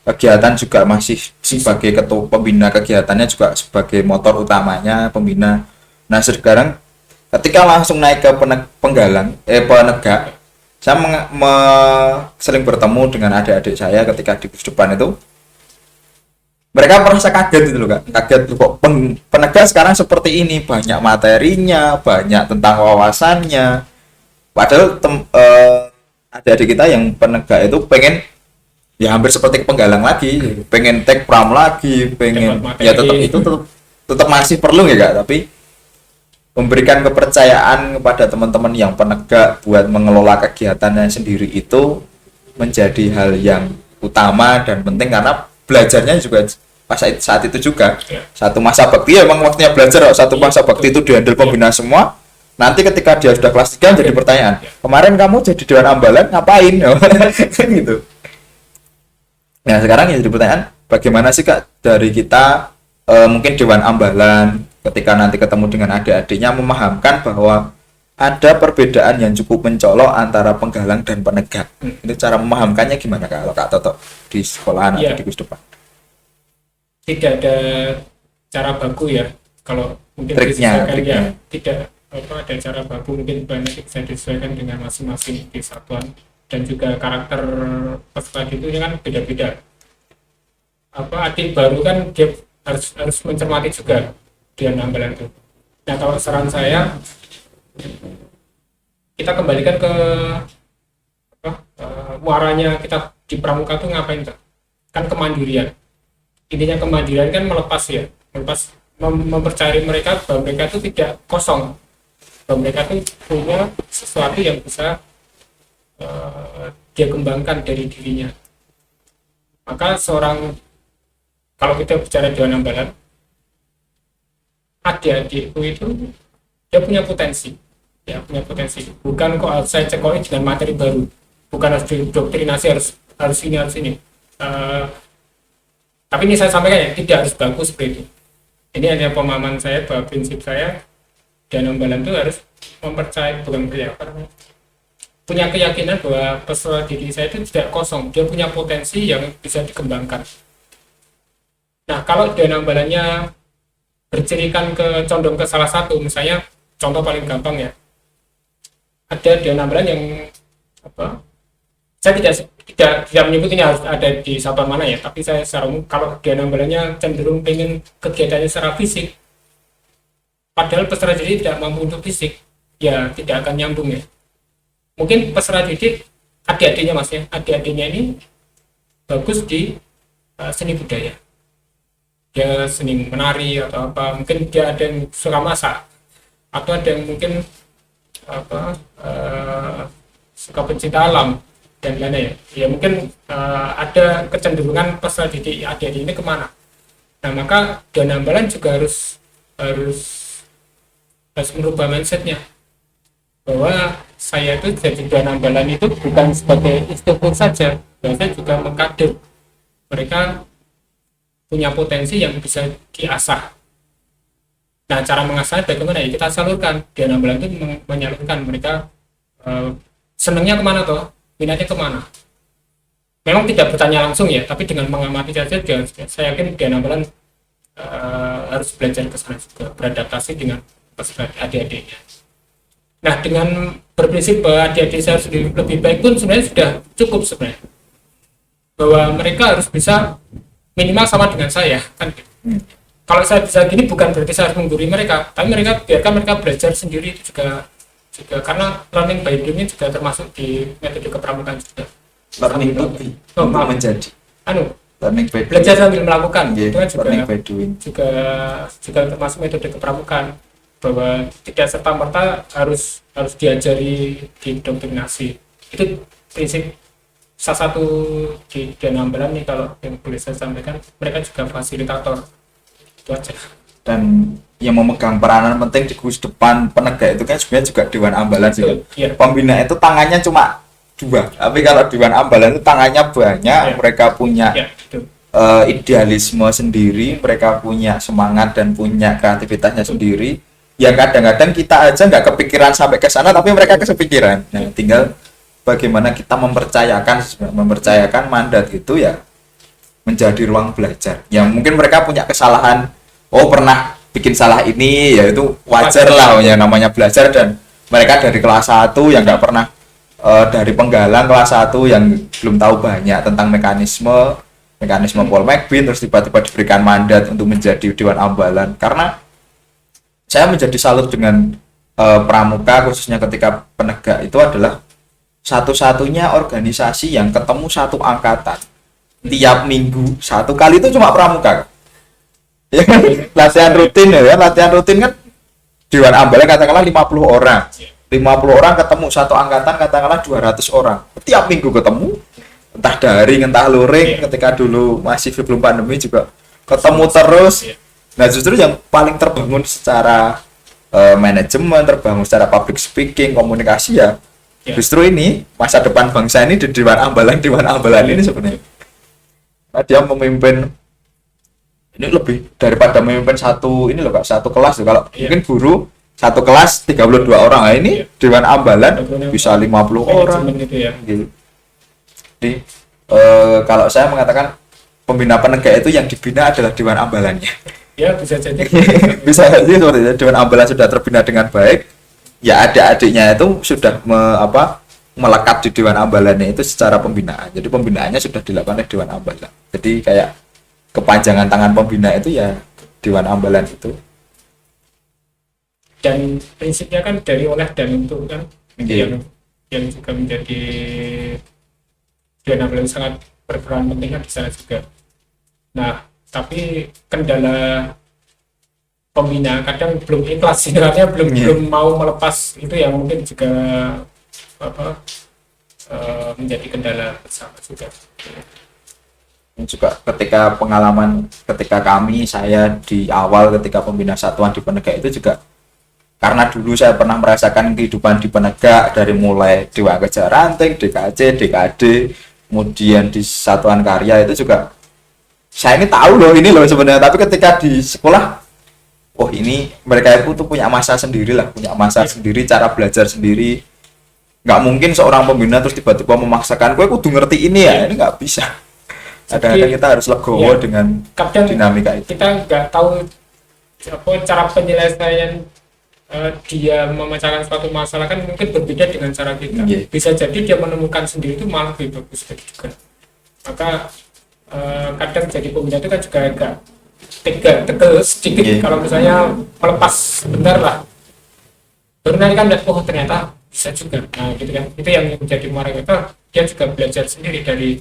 kegiatan juga masih sebagai ketua pembina, kegiatannya juga sebagai motor utamanya pembina. Nah sekarang ketika langsung naik ke penegak, saya sering bertemu dengan adik-adik saya ketika di gugus depan itu, mereka merasa kaget gitu loh Kak, kaget kok penegak sekarang seperti ini, banyak materinya, banyak tentang wawasannya, padahal adik-adik kita yang penegak itu pengen ya hampir seperti penggalang lagi, pengen tekpram lagi, pengen ya tetap masih perlu ya Kak, tapi memberikan kepercayaan kepada teman-teman yang penegak buat mengelola kegiatannya sendiri itu menjadi hal yang utama dan penting, karena belajarnya juga saat itu juga satu masa bakti ya, emang waktunya belajar. Satu masa bakti itu dihandle pembina semua. Nanti ketika dia sudah kelas 3 jadi pertanyaan, kemarin kamu jadi dewan ambalan ngapain? Gitu. Nah sekarang yang jadi pertanyaan, bagaimana sih Kak dari kita mungkin dewan ambalan ketika nanti ketemu dengan adik-adiknya memahamkan bahwa ada perbedaan yang cukup mencolok antara penggalang dan penegak. Ini cara memahamkannya gimana Kak, kalau Kak Toto di sekolahan atau di gugus depan? Tidak ada cara baku ya, kalau mungkin triknya. Ya, tidak ada cara baku, mungkin banyak bisa disesuaikan dengan masing-masing di satuan, dan juga karakter peserta itu kan beda-beda. Adik baru kan dia harus mencermati juga dia ambalan itu. Nah kalau saran saya, kita kembalikan ke muaranya kita di pramuka tuh ngapain tuh? Kan kemandirian. Intinya kemandirian kan melepas mempercayai mereka bahwa mereka itu tidak kosong, bahwa mereka itu punya sesuatu yang bisa dia kembangkan dari dirinya. Maka kalau kita bicara dewan ambalan, adik-adikku itu dia punya potensi, bukan kok saya cekoi dengan materi baru, bukan harus didoktrinasi harus ini. Tapi ini saya sampaikan ya, tidak harus bagus seperti itu. Ini hanya pemahaman saya bahwa prinsip saya, dewan ambalan itu harus punya keyakinan bahwa peserta didik saya itu tidak kosong, dia punya potensi yang bisa dikembangkan. Nah kalau dewan ambalannya bercirikan condong ke salah satu, misalnya contoh paling gampang ya, ada dewan ambalan yang saya tidak menyebut ini harus ada di satuan mana ya, tapi saya secara umum kalau dewan ambalannya cenderung pengen kegiatannya secara fisik, padahal peserta didik tidak mampu untuk fisik, ya tidak akan nyambung ya. mungkin peserta didik adik-adiknya mas ya, adik-adiknya ini bagus di seni budaya, dia seni menari atau apa, mungkin dia ada yang suka masak atau ada yang mungkin apa suka pencinta alam dan lainnya ya, mungkin ada kecenderungan peserta didik adik-adik ini kemana. Nah maka Dana Ambalan juga harus merubah mindsetnya bahwa saya itu jadi Dana Ambalan itu bukan sebagai instruktur saja, saya juga mengkader mereka punya potensi yang bisa diasah. Nah cara mengasahnya bagaimana ya, kita salurkan. Dana Ambalan itu menyalurkan mereka senangnya kemana toh, minatnya kemana. Memang tidak bertanya langsung ya, tapi dengan mengamati saja saya yakin Dana Ambalan harus belajar ke sana juga, beradaptasi dengan adik-adiknya. Nah dengan berprinsip bahwa adik-adik saya harus lebih baik pun sebenarnya sudah cukup sebenarnya, bahwa mereka harus bisa minimal sama dengan saya kan. Kalau saya bisa gini bukan berarti saya harus menggurui mereka, tapi mereka biarkan mereka belajar sendiri itu juga karena learning by doing juga termasuk di metode kepramukaan juga. Learning to be, untuk menjadi. Learning by belajar sambil melakukan, itu kan juga termasuk metode kepramukaan, bahwa tidak serta merta harus diajari didoktrinasi. Itu prinsip salah satu di Dana Ambalan nih, kalau yang boleh saya sampaikan, mereka juga fasilitator, itu aja. Dan yang memegang peranan penting di kursi depan penegak itu kan sebenarnya juga Dewan Ambalan sih. Iya. Pembina itu tangannya cuma 2, tapi kalau Dewan Ambalan itu tangannya banyak. Iya. Mereka punya idealisme sendiri, mereka punya semangat dan punya kreativitasnya sendiri. Ya kadang-kadang kita aja nggak kepikiran sampai ke sana, tapi mereka kepikiran. Nah, tinggal bagaimana kita mempercayakan mandat itu ya menjadi ruang belajar. Yang mungkin mereka punya kesalahan, pernah bikin salah ini, ya itu wajar lah, ya namanya belajar. Dan mereka dari kelas 1 yang nggak pernah dari penggalang kelas 1 yang belum tahu banyak tentang mekanisme Paul McBean, terus tiba-tiba diberikan mandat untuk menjadi Dewan Ambalan. Karena saya menjadi salut dengan pramuka, khususnya ketika penegak itu adalah satu-satunya organisasi yang ketemu satu angkatan tiap minggu 1 kali, itu cuma pramuka. Ya kan? Latihan rutin kan Dewan Ambalan katakanlah 50 orang. 50 orang ketemu satu angkatan katakanlah 200 orang. Tiap minggu ketemu, entah daring entah luring, ketika dulu masih sebelum pandemi juga ketemu terus. Nah, justru yang paling terbangun secara manajemen, terbangun secara public speaking, komunikasi ya justru ini masa depan bangsa ini di Dewan Ambalan ini sebenarnya. Nah, dia memimpin ini lebih daripada memimpin satu kelas. Kalau mungkin guru satu kelas 32 orang, nah ini Dewan Ambalan bisa 50 orang gitu. Jadi kalau saya mengatakan pembina penegak itu yang dibina adalah Dewan Ambalannya. Ya bisa jadi. Bisa jadi seperti itu. Dewan Ambalan sudah terbina dengan baik, ya adik-adiknya itu sudah melekat di Dewan Ambalannya itu secara pembinaan. Jadi pembinaannya sudah dilakukan oleh Dewan Ambalan. Jadi kayak kepanjangan tangan pembina itu ya Dewan Ambalan itu. Dan prinsipnya kan dari oleh dan untuk kan, yang juga menjadi Dewan Ambalan sangat berperan penting di sana juga. Nah, tapi kendala pembina kadang belum ikhlas, sebenarnya belum mau melepas itu, yang mungkin juga menjadi kendala bersama juga. Juga ketika saya di awal ketika pembina satuan di penegak itu juga karena dulu saya pernah merasakan kehidupan di penegak dari mulai Dewan Kejar Ranting, DKC, DKD, kemudian di Satuan Karya itu juga saya ini tahu sebenarnya, tapi ketika di sekolah ini mereka itu tuh punya masa sendiri lah, sendiri, cara belajar sendiri. Nggak mungkin seorang pembina terus tiba-tiba memaksakan gue kudu ngerti ini ya, ini nggak bisa. Kadang-kadang kita harus legowo dengan dinamika itu. Kita nggak tahu cara penyelesaian dia memecahkan suatu masalah kan mungkin berbeda dengan cara kita. Bisa jadi dia menemukan sendiri itu malah lebih bagus juga. Maka kadang jadi pembina itu kan juga agak tegel sedikit kalau misalnya melepas sebentar lah. Baru nanti kan lihat ternyata bisa juga. Nah gitu kan, itu yang menjadi muara itu, dia juga belajar sendiri dari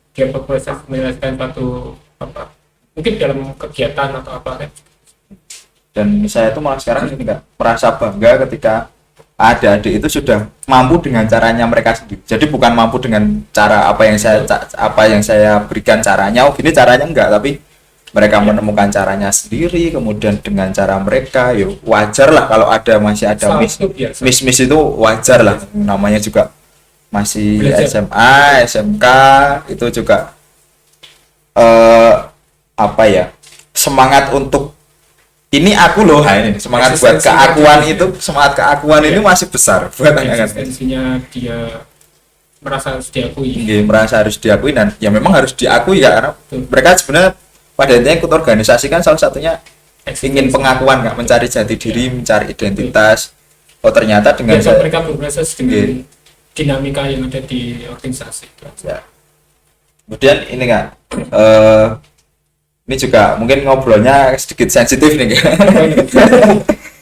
dia berproses menyelesaikan satu apa, mungkin dalam kegiatan atau apa kan. Dan saya tuh malah sekarang ini nggak merasa bangga ketika ada adik itu sudah mampu dengan caranya mereka sendiri. Jadi bukan mampu dengan cara apa yang saya berikan caranya, oh gini caranya enggak, tapi mereka menemukan caranya sendiri, kemudian dengan cara mereka, yuk wajar lah kalau masih ada miss itu wajar lah, namanya juga masih Belajar. SMA, SMK, itu juga apa ya, semangat untuk ini aku loh, ini semangat buat keakuan itu, semangat keakuan ini masih besar buat anak-anak. Eksistensinya dia merasa harus diakui. Merasa harus diakui, dan ya memang harus diakui ya, karena mereka sebenarnya pada intinya ikut organisasi kan salah satunya ingin pengakuan, nggak mencari jati diri, mencari identitas. Oh ternyata dengan biasa mereka berproses dengan dinamika yang ada di organisasi. Ya. Kemudian ini nggak, ini juga mungkin ngobrolnya sedikit sensitif nih.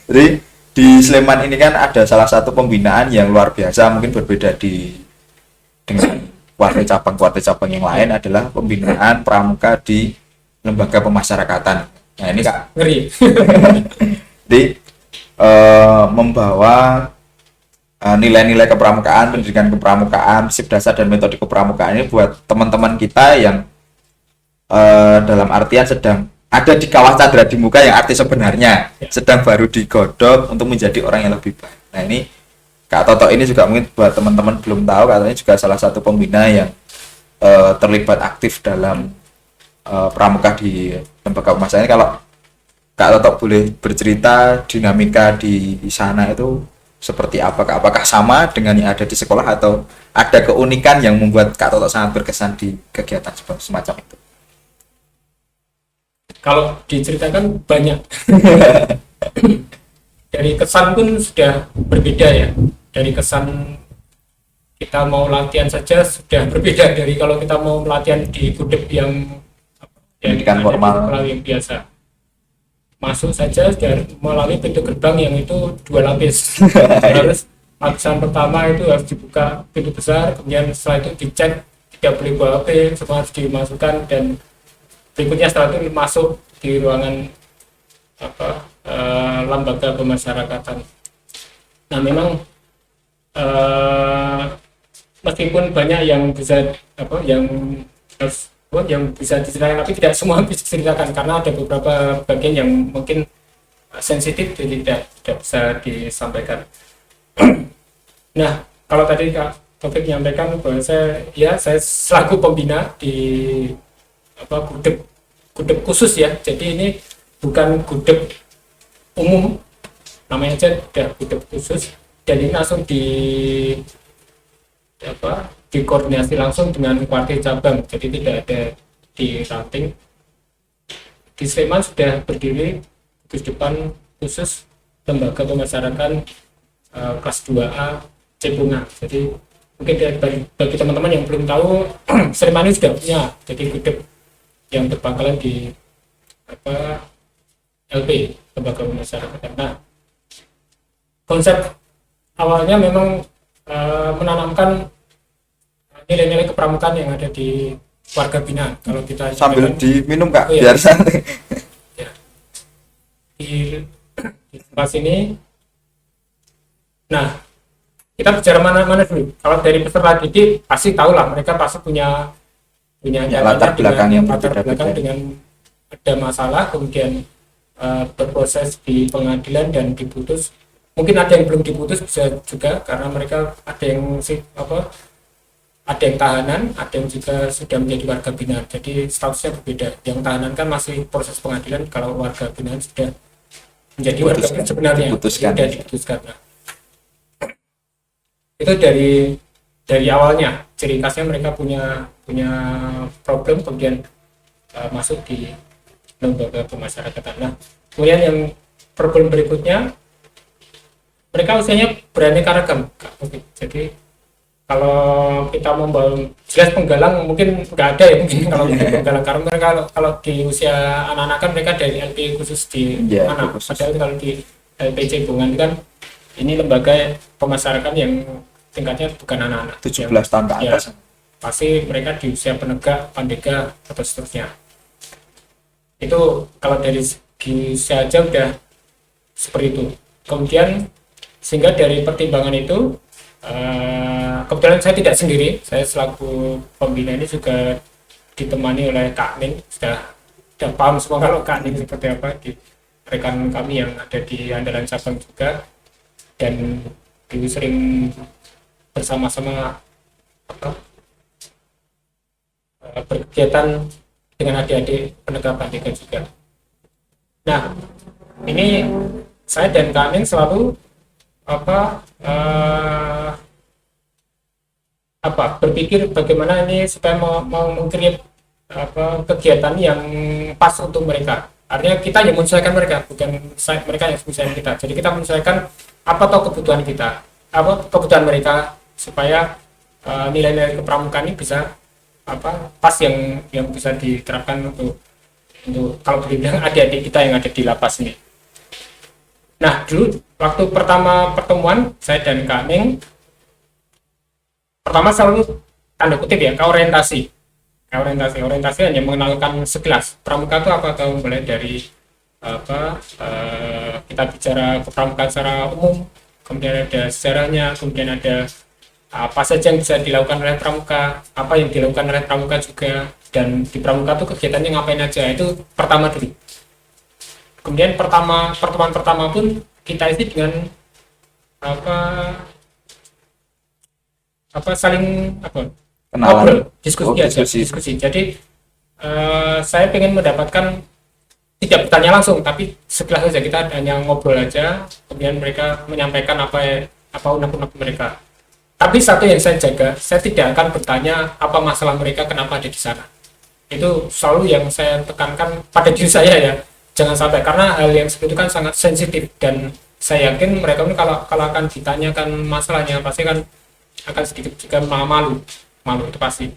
Jadi di Sleman ini kan ada salah satu pembinaan yang luar biasa, mungkin berbeda dengan kuartet cabang yang lain, adalah pembinaan pramuka di lembaga pemasyarakatan. Nah ini Kak, ngeri. Jadi membawa nilai-nilai kepramukaan, pendidikan kepramukaan, prinsip dasar dan metode kepramukaan ini buat teman-teman kita yang dalam artian sedang ada di kawah Candra di Muka, yang arti sebenarnya sedang baru digodok untuk menjadi orang yang lebih baik. Nah ini Kak Toto ini juga mungkin buat teman-teman belum tahu, katanya juga salah satu pembina yang terlibat aktif dalam pramuka di lembaga pemasyarakatan. Kalau Kak Toto boleh bercerita dinamika di sana itu seperti apa Kak? Apakah sama dengan yang ada di sekolah atau ada keunikan yang membuat Kak Toto sangat berkesan di kegiatan semacam itu? Kalau diceritakan banyak. Dari kesan pun sudah berbeda ya. Dari kesan kita mau latihan saja sudah berbeda dari kalau kita mau latihan di gudeg yang pendidikan formal yang biasa. Masuk saja sudah melalui pintu gerbang yang itu 2 lapis. Harus lapisan pertama itu harus dibuka pintu besar, kemudian setelah itu dicek, tidak boleh bawa HP, semua harus dimasukkan, dan berikutnya setelah itu masuk di ruangan lembaga pemasyarakatan. Nah memang meskipun banyak yang bisa yang bisa diceritakan, tapi tidak semua bisa diceritakan karena ada beberapa bagian yang mungkin sensitif, jadi tidak bisa disampaikan. Nah kalau tadi Kak Taufik menyampaikan bahwa saya selaku pembina di gudeg khusus ya, jadi ini bukan gudeg umum, namanya aja udah gudeg khusus, dan ini langsung dikoordinasi langsung dengan kuartet cabang, jadi tidak ada di ranting. Di Sleman sudah berdiri gugus depan khusus lembaga pemasyarakatan kelas 2A Cepungan. Jadi mungkin bagi teman-teman yang belum tahu, Sleman ini sudah punya jadi gudeg yang berpangkalan di LP, lembaga pemasyarakatan. Nah konsep awalnya memang menanamkan nilai-nilai kepramukaan yang ada di warga binaan. Kalau kita sambil diminum Kak, iya, biar santai. Ya. Di tempat sini. Nah, kita bicara mana dulu. Kalau dari peserta didik pasti tahu lah, mereka pasti punya latar belakang yang berbeda dengan ada masalah, kemudian berproses di pengadilan dan diputus. Mungkin ada yang belum diputus, bisa juga karena mereka ada yang ada yang tahanan, ada yang juga sudah menjadi warga binaan. Jadi statusnya berbeda. Yang tahanan kan masih proses pengadilan, kalau warga binaan sudah menjadi warga binaan sebenarnya, sudah diputuskan. Nah, itu dari awalnya ciri khasnya mereka punya problem, kemudian masuk di lembaga pemasyarakatan. Nah, kemudian yang problem berikutnya, mereka usianya beraneka ragam. Jadi kalau kita membangun jelas penggalang mungkin nggak ada ya, mungkin kalau penggalang, karena mereka kalau di usia anak-anak kan mereka dari LP khusus di mana, padahal kalau di LP Cepungan kan ini lembaga pemasyarakatan yang tingkatnya bukan anak-anak 17 yang, tahun ke ya, atas. pasti mereka di usia penegak, pandega atau seterusnya. Itu kalau dari segi usia aja udah seperti itu. Kemudian sehingga dari pertimbangan itu kebetulan saya tidak sendiri, saya selaku pembina ini juga ditemani oleh Kak Ning, sudah paham semua kalau Kak Ning seperti apa, di rekan kami yang ada di Andalan Sabang juga, dan dulu sering bersama-sama apa, berkegiatan dengan adik-adik penegak pandega juga. Nah, ini saya dan Kak Ning selalu berpikir bagaimana ini supaya mau meng-create kegiatan yang pas untuk mereka. Artinya kita yang menyesuaikan mereka, bukan mereka yang menyesuaikan kita. Jadi kita menyesuaikan apa toh kebutuhan kita, apa kebutuhan mereka, supaya nilai-nilai kepramukaan ini bisa pas yang bisa diterapkan untuk kalau boleh bilang adik-adik kita yang ada di lapas ini. Nah, dulu waktu pertama pertemuan saya dan Kak Ning, pertama selalu tanda kutip ya, orientasi hanya mengenalkan sekilas pramuka itu apa, atau mulai dari kita bicara kepramukaan secara umum, kemudian ada sejarahnya, kemudian ada apa saja yang bisa dilakukan oleh pramuka, apa yang dilakukan oleh pramuka juga, dan di pramuka itu kegiatannya ngapain aja. Itu pertama dulu. Kemudian pertemuan pertama pun kita isi dengan saling ngobrol, diskusi. Jadi saya ingin mendapatkan, tidak bertanya langsung, tapi sekilas saja, kita hanya ngobrol aja, kemudian mereka menyampaikan apa unek-unek mereka. Tapi satu yang saya jaga, saya tidak akan bertanya apa masalah mereka, kenapa ada di sana. Itu selalu yang saya tekankan pada diri saya ya, jangan sampai, karena hal yang seperti itu kan sangat sensitif, dan saya yakin mereka ini kalau akan ditanyakan masalahnya pasti kan akan sedikit juga malu itu pasti.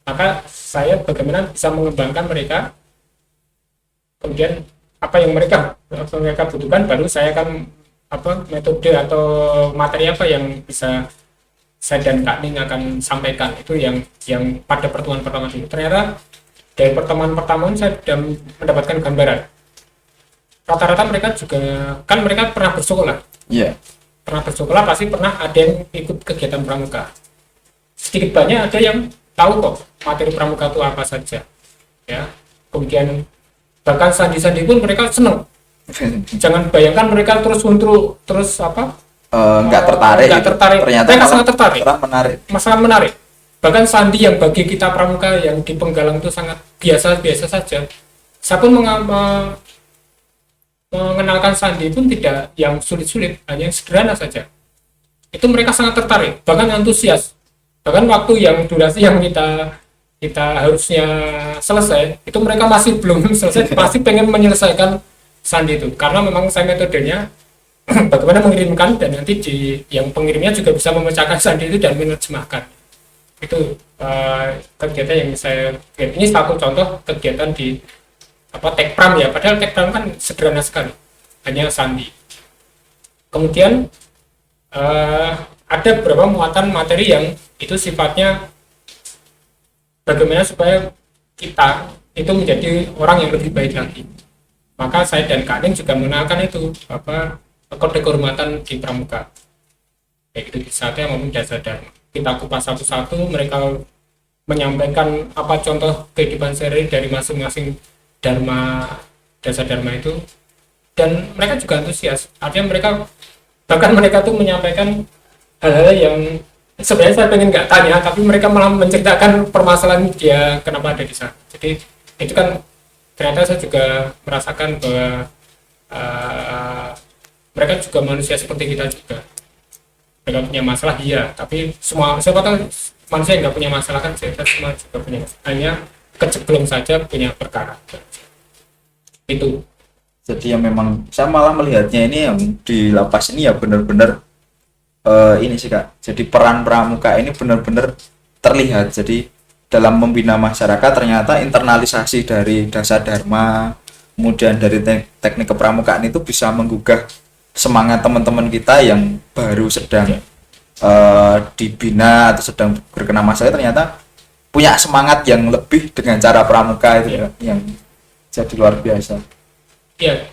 Maka saya bagaimana bisa mengembangkan mereka, kemudian apa yang mereka butuhkan, baru saya akan metode atau materi apa yang bisa saya dan Kak Ning akan sampaikan. Itu yang pada pertemuan pertama ini. Ternyata dari pertemuan pertama saya sudah mendapatkan gambaran. Rata-rata mereka juga kan mereka pernah bersekolah. Iya. Pernah bersekolah, pasti pernah ada yang ikut kegiatan pramuka. Sedikit banyak ada yang tahu kok materi pramuka itu apa saja. Ya. Kemudian bahkan sandi-sandi pun mereka senang. Jangan bayangkan mereka terus nggak tertarik. Ternyata mereka sangat tertarik. Sangat menarik. Bahkan sandi yang bagi kita pramuka yang di Penggalang itu sangat biasa saja. Saya pun mengenalkan sandi pun tidak yang sulit-sulit, hanya yang sederhana saja. Itu mereka sangat tertarik, bahkan antusias. Bahkan waktu yang durasi yang kita harusnya selesai, itu mereka masih belum selesai, pasti pengen menyelesaikan sandi itu. Karena memang saya metodenya bagaimana mengirimkan, dan nanti yang pengirimnya juga bisa memecahkan sandi itu dan menerjemahkan. Itu kegiatan yang saya lihat. Ini satu contoh kegiatan di tekpram ya, padahal tekpram kan sederhana sekali, hanya sandi. Kemudian ada beberapa muatan materi yang itu sifatnya bagaimana supaya kita itu menjadi orang yang lebih baik lagi. Maka saya dan Kak Ning juga mengenalkan itu kode kehormatan di pramuka, baik itu di Satya maupun Dasa Dharma. Kita kupas satu-satu, mereka menyampaikan apa contoh kehidupan sehari dari masing-masing Dharma, Dasa Dharma itu, dan mereka juga antusias. Artinya mereka tuh menyampaikan hal-hal yang sebenarnya saya pengen nggak tanya, tapi mereka malah menceritakan permasalahan dia kenapa ada di sana. Jadi itu kan ternyata saya juga merasakan bahwa mereka juga manusia seperti kita juga. Mereka punya masalah iya, tapi siapa tahu manusia yang nggak punya masalah kan, kita semua juga punya masalah. Hanya keceblong saja punya perkara. Itu. Jadi ya memang saya malah melihatnya ini yang di lapas ini ya benar-benar ini sih Kak. Jadi peran pramuka ini benar-benar terlihat. Jadi dalam membina masyarakat ternyata internalisasi dari Dasa Dharma, kemudian dari teknik kepramukaan itu bisa menggugah semangat teman-teman kita yang baru sedang dibina atau sedang berkena masalah ternyata punya semangat yang lebih dengan cara pramuka itu ya, yang jadi luar biasa. Iya,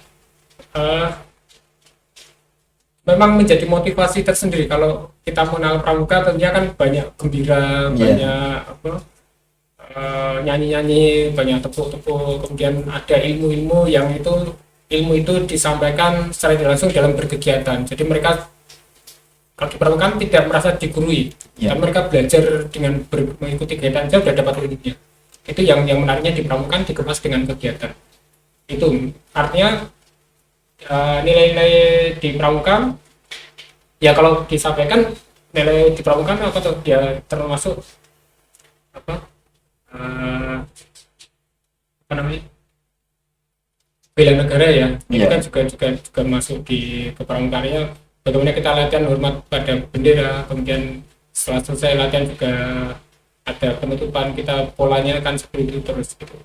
memang menjadi motivasi tersendiri kalau kita mengenal pramuka. Tentunya kan banyak gembira, banyak apa, nyanyi-nyanyi, banyak tepuk-tepuk, kemudian ada ilmu-ilmu yang ilmu itu disampaikan secara tidak langsung dalam berkegiatan. Jadi mereka kalau di pramuka tidak merasa digurui, dan mereka belajar dengan mengikuti kegiatan saja sudah dapat ilmunya. Itu yang menariknya di pramuka dikemas dengan kegiatan. Itu artinya nilai-nilai di pramuka ya kalau disampaikan nilai di pramuka apa tuh, dia termasuk apa namanya, bela negara ya. Itu kan juga masuk di kepramukaannya. Bagaimana kita latihan hormat pada bendera, kemudian setelah selesai latihan juga ada penutupan, kita polanya kan seperti itu terus gitu.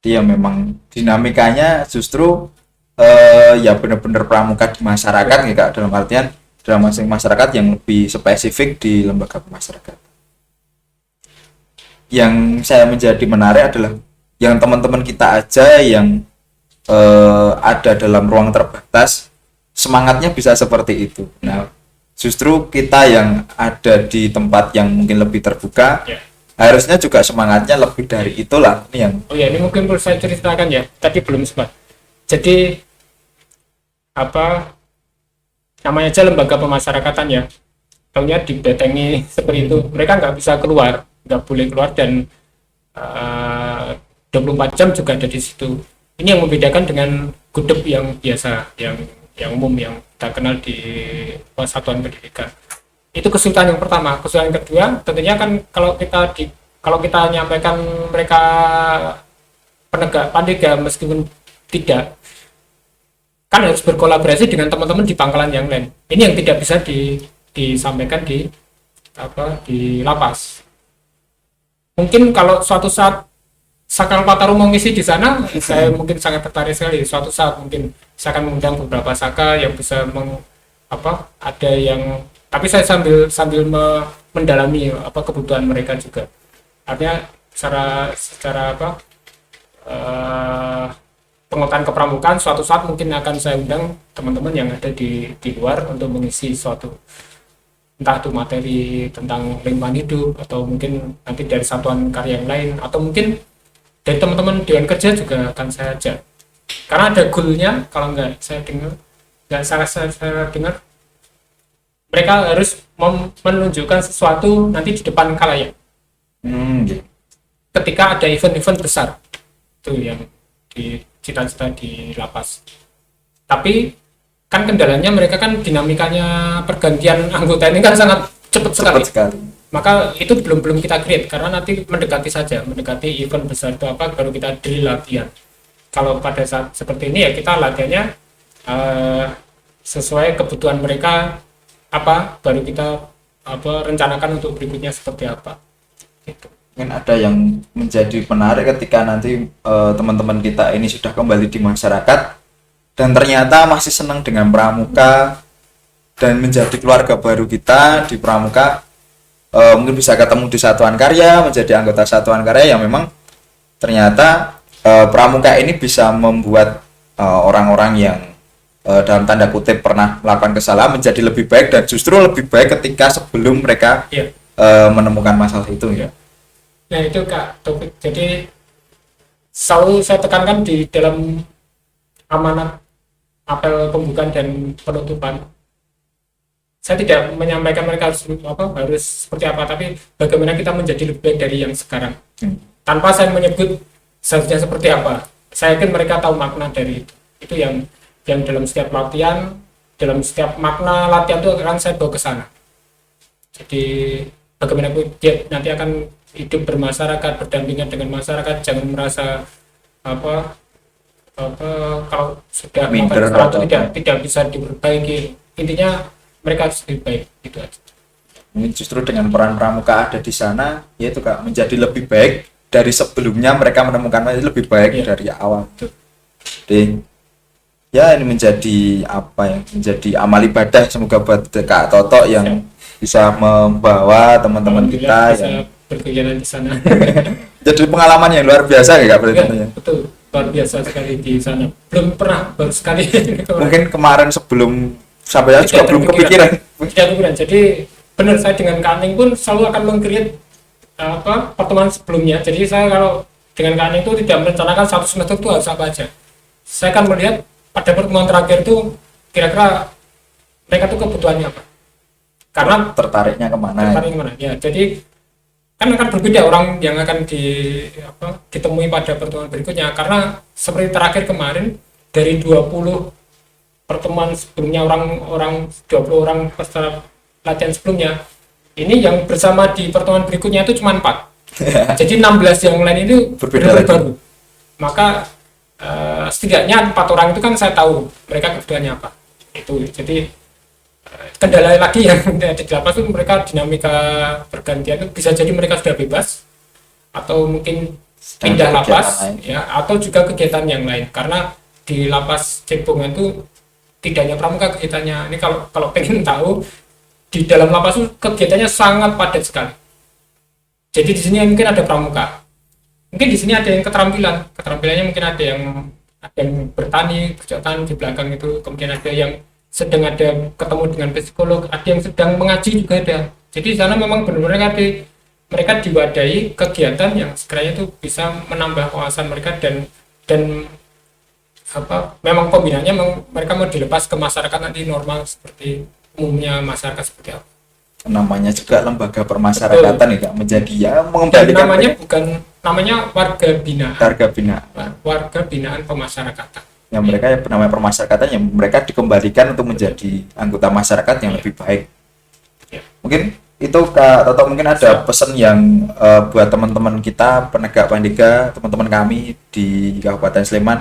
Dia memang dinamikanya justru ya benar-benar pramuka di masyarakat ya Kak, dalam artian dalam masyarakat yang lebih spesifik di lembaga masyarakat. Yang saya menjadi menarik adalah yang teman-teman kita aja yang ada dalam ruang terbatas semangatnya bisa seperti itu. Nah, justru kita yang ada di tempat yang mungkin lebih terbuka harusnya juga semangatnya lebih dari itulah. Ini yang ini mungkin perlu saya ceritakan ya, tadi belum sempat. Jadi apa namanya aja lembaga pemasyarakatan ya, tahunya dibetengi seperti itu, mereka nggak bisa keluar, nggak boleh keluar, dan 24 jam juga ada di situ. Ini yang membedakan dengan gudeg yang biasa, yang umum yang kita kenal di satuan pendidikan. Itu kesulitan yang pertama. Kesulitan yang kedua tentunya kan kalau kita nyampaikan mereka penegak pandega meskipun tidak, kan harus berkolaborasi dengan teman-teman di pangkalan yang lain. Ini yang tidak bisa disampaikan di lapas. Mungkin kalau suatu saat Sakral Pataru mau ngisi di sana, saya mungkin sangat tertarik sekali. Suatu saat mungkin saya akan mengundang beberapa saka yang bisa ada yang, tapi saya sambil mendalami kebutuhan mereka juga. Artinya secara pengetahuan kepramukaan, suatu saat mungkin akan saya undang teman-teman yang ada di luar untuk mengisi suatu, entah itu materi tentang lingkungan hidup, atau mungkin nanti dari satuan karya yang lain, atau mungkin dari teman-teman Dewan Kerja juga akan saya ajak, karena ada goalnya. Kalau saya dengar mereka harus menunjukkan sesuatu nanti di depan khalayak ketika ada event-event besar. Itu yang di cita-cita di lapas. Tapi kan kendalanya mereka kan dinamikanya pergantian anggota ini kan sangat cepat sekali. Maka itu belum kita create, karena nanti mendekati event besar itu baru kita drill latihan. Kalau pada saat seperti ini ya kita latihannya sesuai kebutuhan mereka, baru kita rencanakan untuk berikutnya seperti apa gitu. Mungkin ada yang menjadi menarik ketika nanti teman-teman kita ini sudah kembali di masyarakat dan ternyata masih senang dengan pramuka dan menjadi keluarga baru kita di pramuka. Mungkin bisa ketemu di satuan karya, menjadi anggota satuan karya yang memang ternyata pramuka ini bisa membuat orang-orang yang dalam tanda kutip pernah melakukan kesalahan menjadi lebih baik, dan justru lebih baik ketika sebelum mereka menemukan masalah itu ya. Nah itu Kak Taufik, jadi selalu saya tekankan di dalam amanat apel pembukaan dan penutupan, saya tidak menyampaikan mereka harus seperti apa, tapi bagaimana kita menjadi lebih baik dari yang sekarang. Tanpa saya menyebut seharusnya seperti apa, saya yakin mereka tahu makna dari itu. Itu yang dalam setiap latihan, dalam setiap makna latihan itu akan saya bawa ke sana. Jadi bagaimana dia nanti akan hidup bermasyarakat, berdampingan dengan masyarakat, jangan merasa kalau sudah tidak bisa diperbaiki. Intinya mereka harus lebih baik, gitu aja. Ini justru dengan peran pramuka ada di sana, yaitu Kak, menjadi lebih baik dari sebelumnya mereka menemukan lebih baik dari awal. Jadi ya ini menjadi apa ya, menjadi amal ibadah semoga buat Kak Toto yang bisa membawa teman-teman Alhamdulillah kita bisa yang berkegiatan di sana. jadi pengalaman yang luar biasa ya Kak berarti Ya, ya. betul, luar biasa sekali di sana. Belum pernah, baru sekali. Mungkin kemarin sebelum sampai juga belum kepikiran. Tidak kepikiran. Jadi benar, saya dengan Kak Aning pun selalu akan meng-create pertemuan sebelumnya. Jadi saya kalau dengan Kak Aning itu tidak merencanakan satu semester itu harus apa aja. Saya akan melihat pada pertemuan terakhir itu kira-kira mereka tuh kebutuhannya apa. Karena Tertariknya kemana ya? tertarik mana? Ya, jadi kan akan berbeda orang yang akan ditemui pada pertemuan berikutnya, karena seperti terakhir kemarin dari 20 pertemuan sebelumnya, orang 20 orang peserta latihan sebelumnya, ini yang bersama di pertemuan berikutnya itu cuma 4. Jadi 16 yang lain itu Berbeda benar-benar lagi. baru. Maka setidaknya 4 orang itu kan saya tahu mereka kebutuhannya apa. Itu jadi kendala lagi yang ada di lapas itu mereka dinamika pergantian itu bisa jadi mereka sudah bebas atau mungkin pindah Ada kegiatan lapas lain. ya, atau juga kegiatan yang lain, karena di lapas Cebongan itu tidak hanya pramuka kegiatannya. Ini kalau pengen tahu, di dalam lapas itu kegiatannya sangat padat sekali. Jadi di sini mungkin ada pramuka, mungkin di sini ada yang keterampilannya mungkin ada yang bertani, kerja tani di belakang itu, kemudian ada yang sedang ada ketemu dengan psikolog, ada yang sedang mengaji juga ada. Jadi di sana memang benar-benar mereka diwadahi kegiatan yang sekiranya itu bisa menambah wawasan mereka dan memang pembinaannya mereka mau dilepas ke masyarakat nanti normal seperti umumnya masyarakat seperti apa. Namanya juga lembaga permasyarakatan ya Kak, menjadi ya Dan mengembalikan namanya mereka namanya warga binaan, harga bina warga binaan pemasyarakatan. yang mereka ya namanya permasyarakatan yang mereka dikembalikan untuk menjadi anggota masyarakat yang lebih baik. Ya. Mungkin itu Kak Toto, mungkin ada pesan yang buat teman-teman kita penegak Pandega, teman-teman kami di Kabupaten Sleman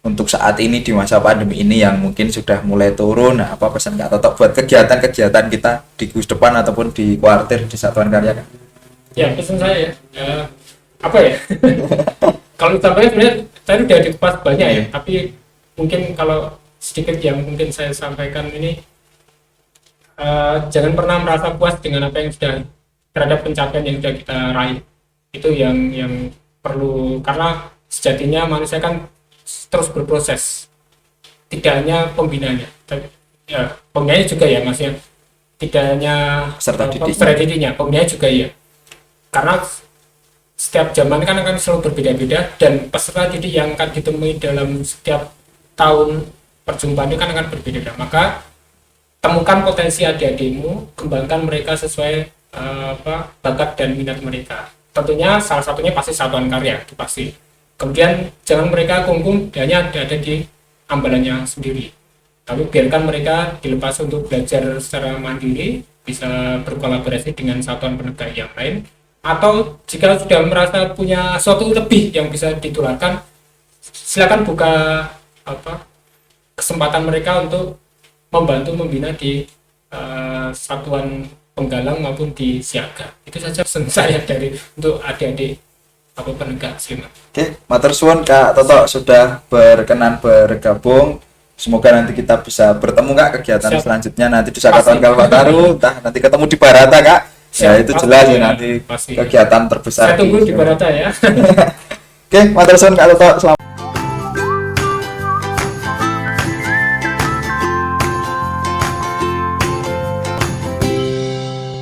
untuk saat ini di masa pandemi ini yang mungkin sudah mulai turun. Nah, apa pesan Kak Toto buat kegiatan-kegiatan kita di Gus Depan ataupun di kuartir di Satuan Karya Kak? Ya, pesan saya apa ya? Kalau disampaikan sebenarnya saya sudah dikupas banyak ya, tapi mungkin kalau sedikit yang mungkin saya sampaikan ini, jangan pernah merasa puas dengan apa yang sudah terhadap pencapaian yang sudah kita raih. Itu yang perlu, karena sejatinya manusia kan terus berproses, tidak hanya pembinanya, tapi ya pembinanya juga ya maksudnya, tidak hanya peserta didiknya, pembinanya juga ya, karena setiap zaman kan akan selalu berbeda-beda, dan peserta didik yang akan ditemui dalam setiap tahun perjumpaan itu kan akan berbeda. Maka temukan potensi adik-adikmu, kembangkan mereka sesuai bakat dan minat mereka. Tentunya salah satunya pasti Satuan Karya, itu pasti. Kemudian jangan mereka kungkung hanya ada di ambalannya sendiri, tapi biarkan mereka dilepas untuk belajar secara mandiri, bisa berkolaborasi dengan satuan penegak yang lain, atau jika sudah merasa punya sesuatu lebih yang bisa ditularkan, silakan buka kesempatan mereka untuk membantu membina di satuan penggalang maupun di siaga. Itu saja pesan saya untuk adik-adik penegak Sleman. Oke, matur suwun Kak Toto sudah berkenan bergabung. Semoga nanti kita bisa bertemu Kak kegiatan Siap. selanjutnya nanti di Sakatan Kalpataru, entah nanti ketemu di Barata Kak. Ya Siap, itu pasti jelas ya ya, nanti pasti. kegiatan terbesar. Saya tunggu di Barata ya. Oke, matur suwun Kak Toto. Selamat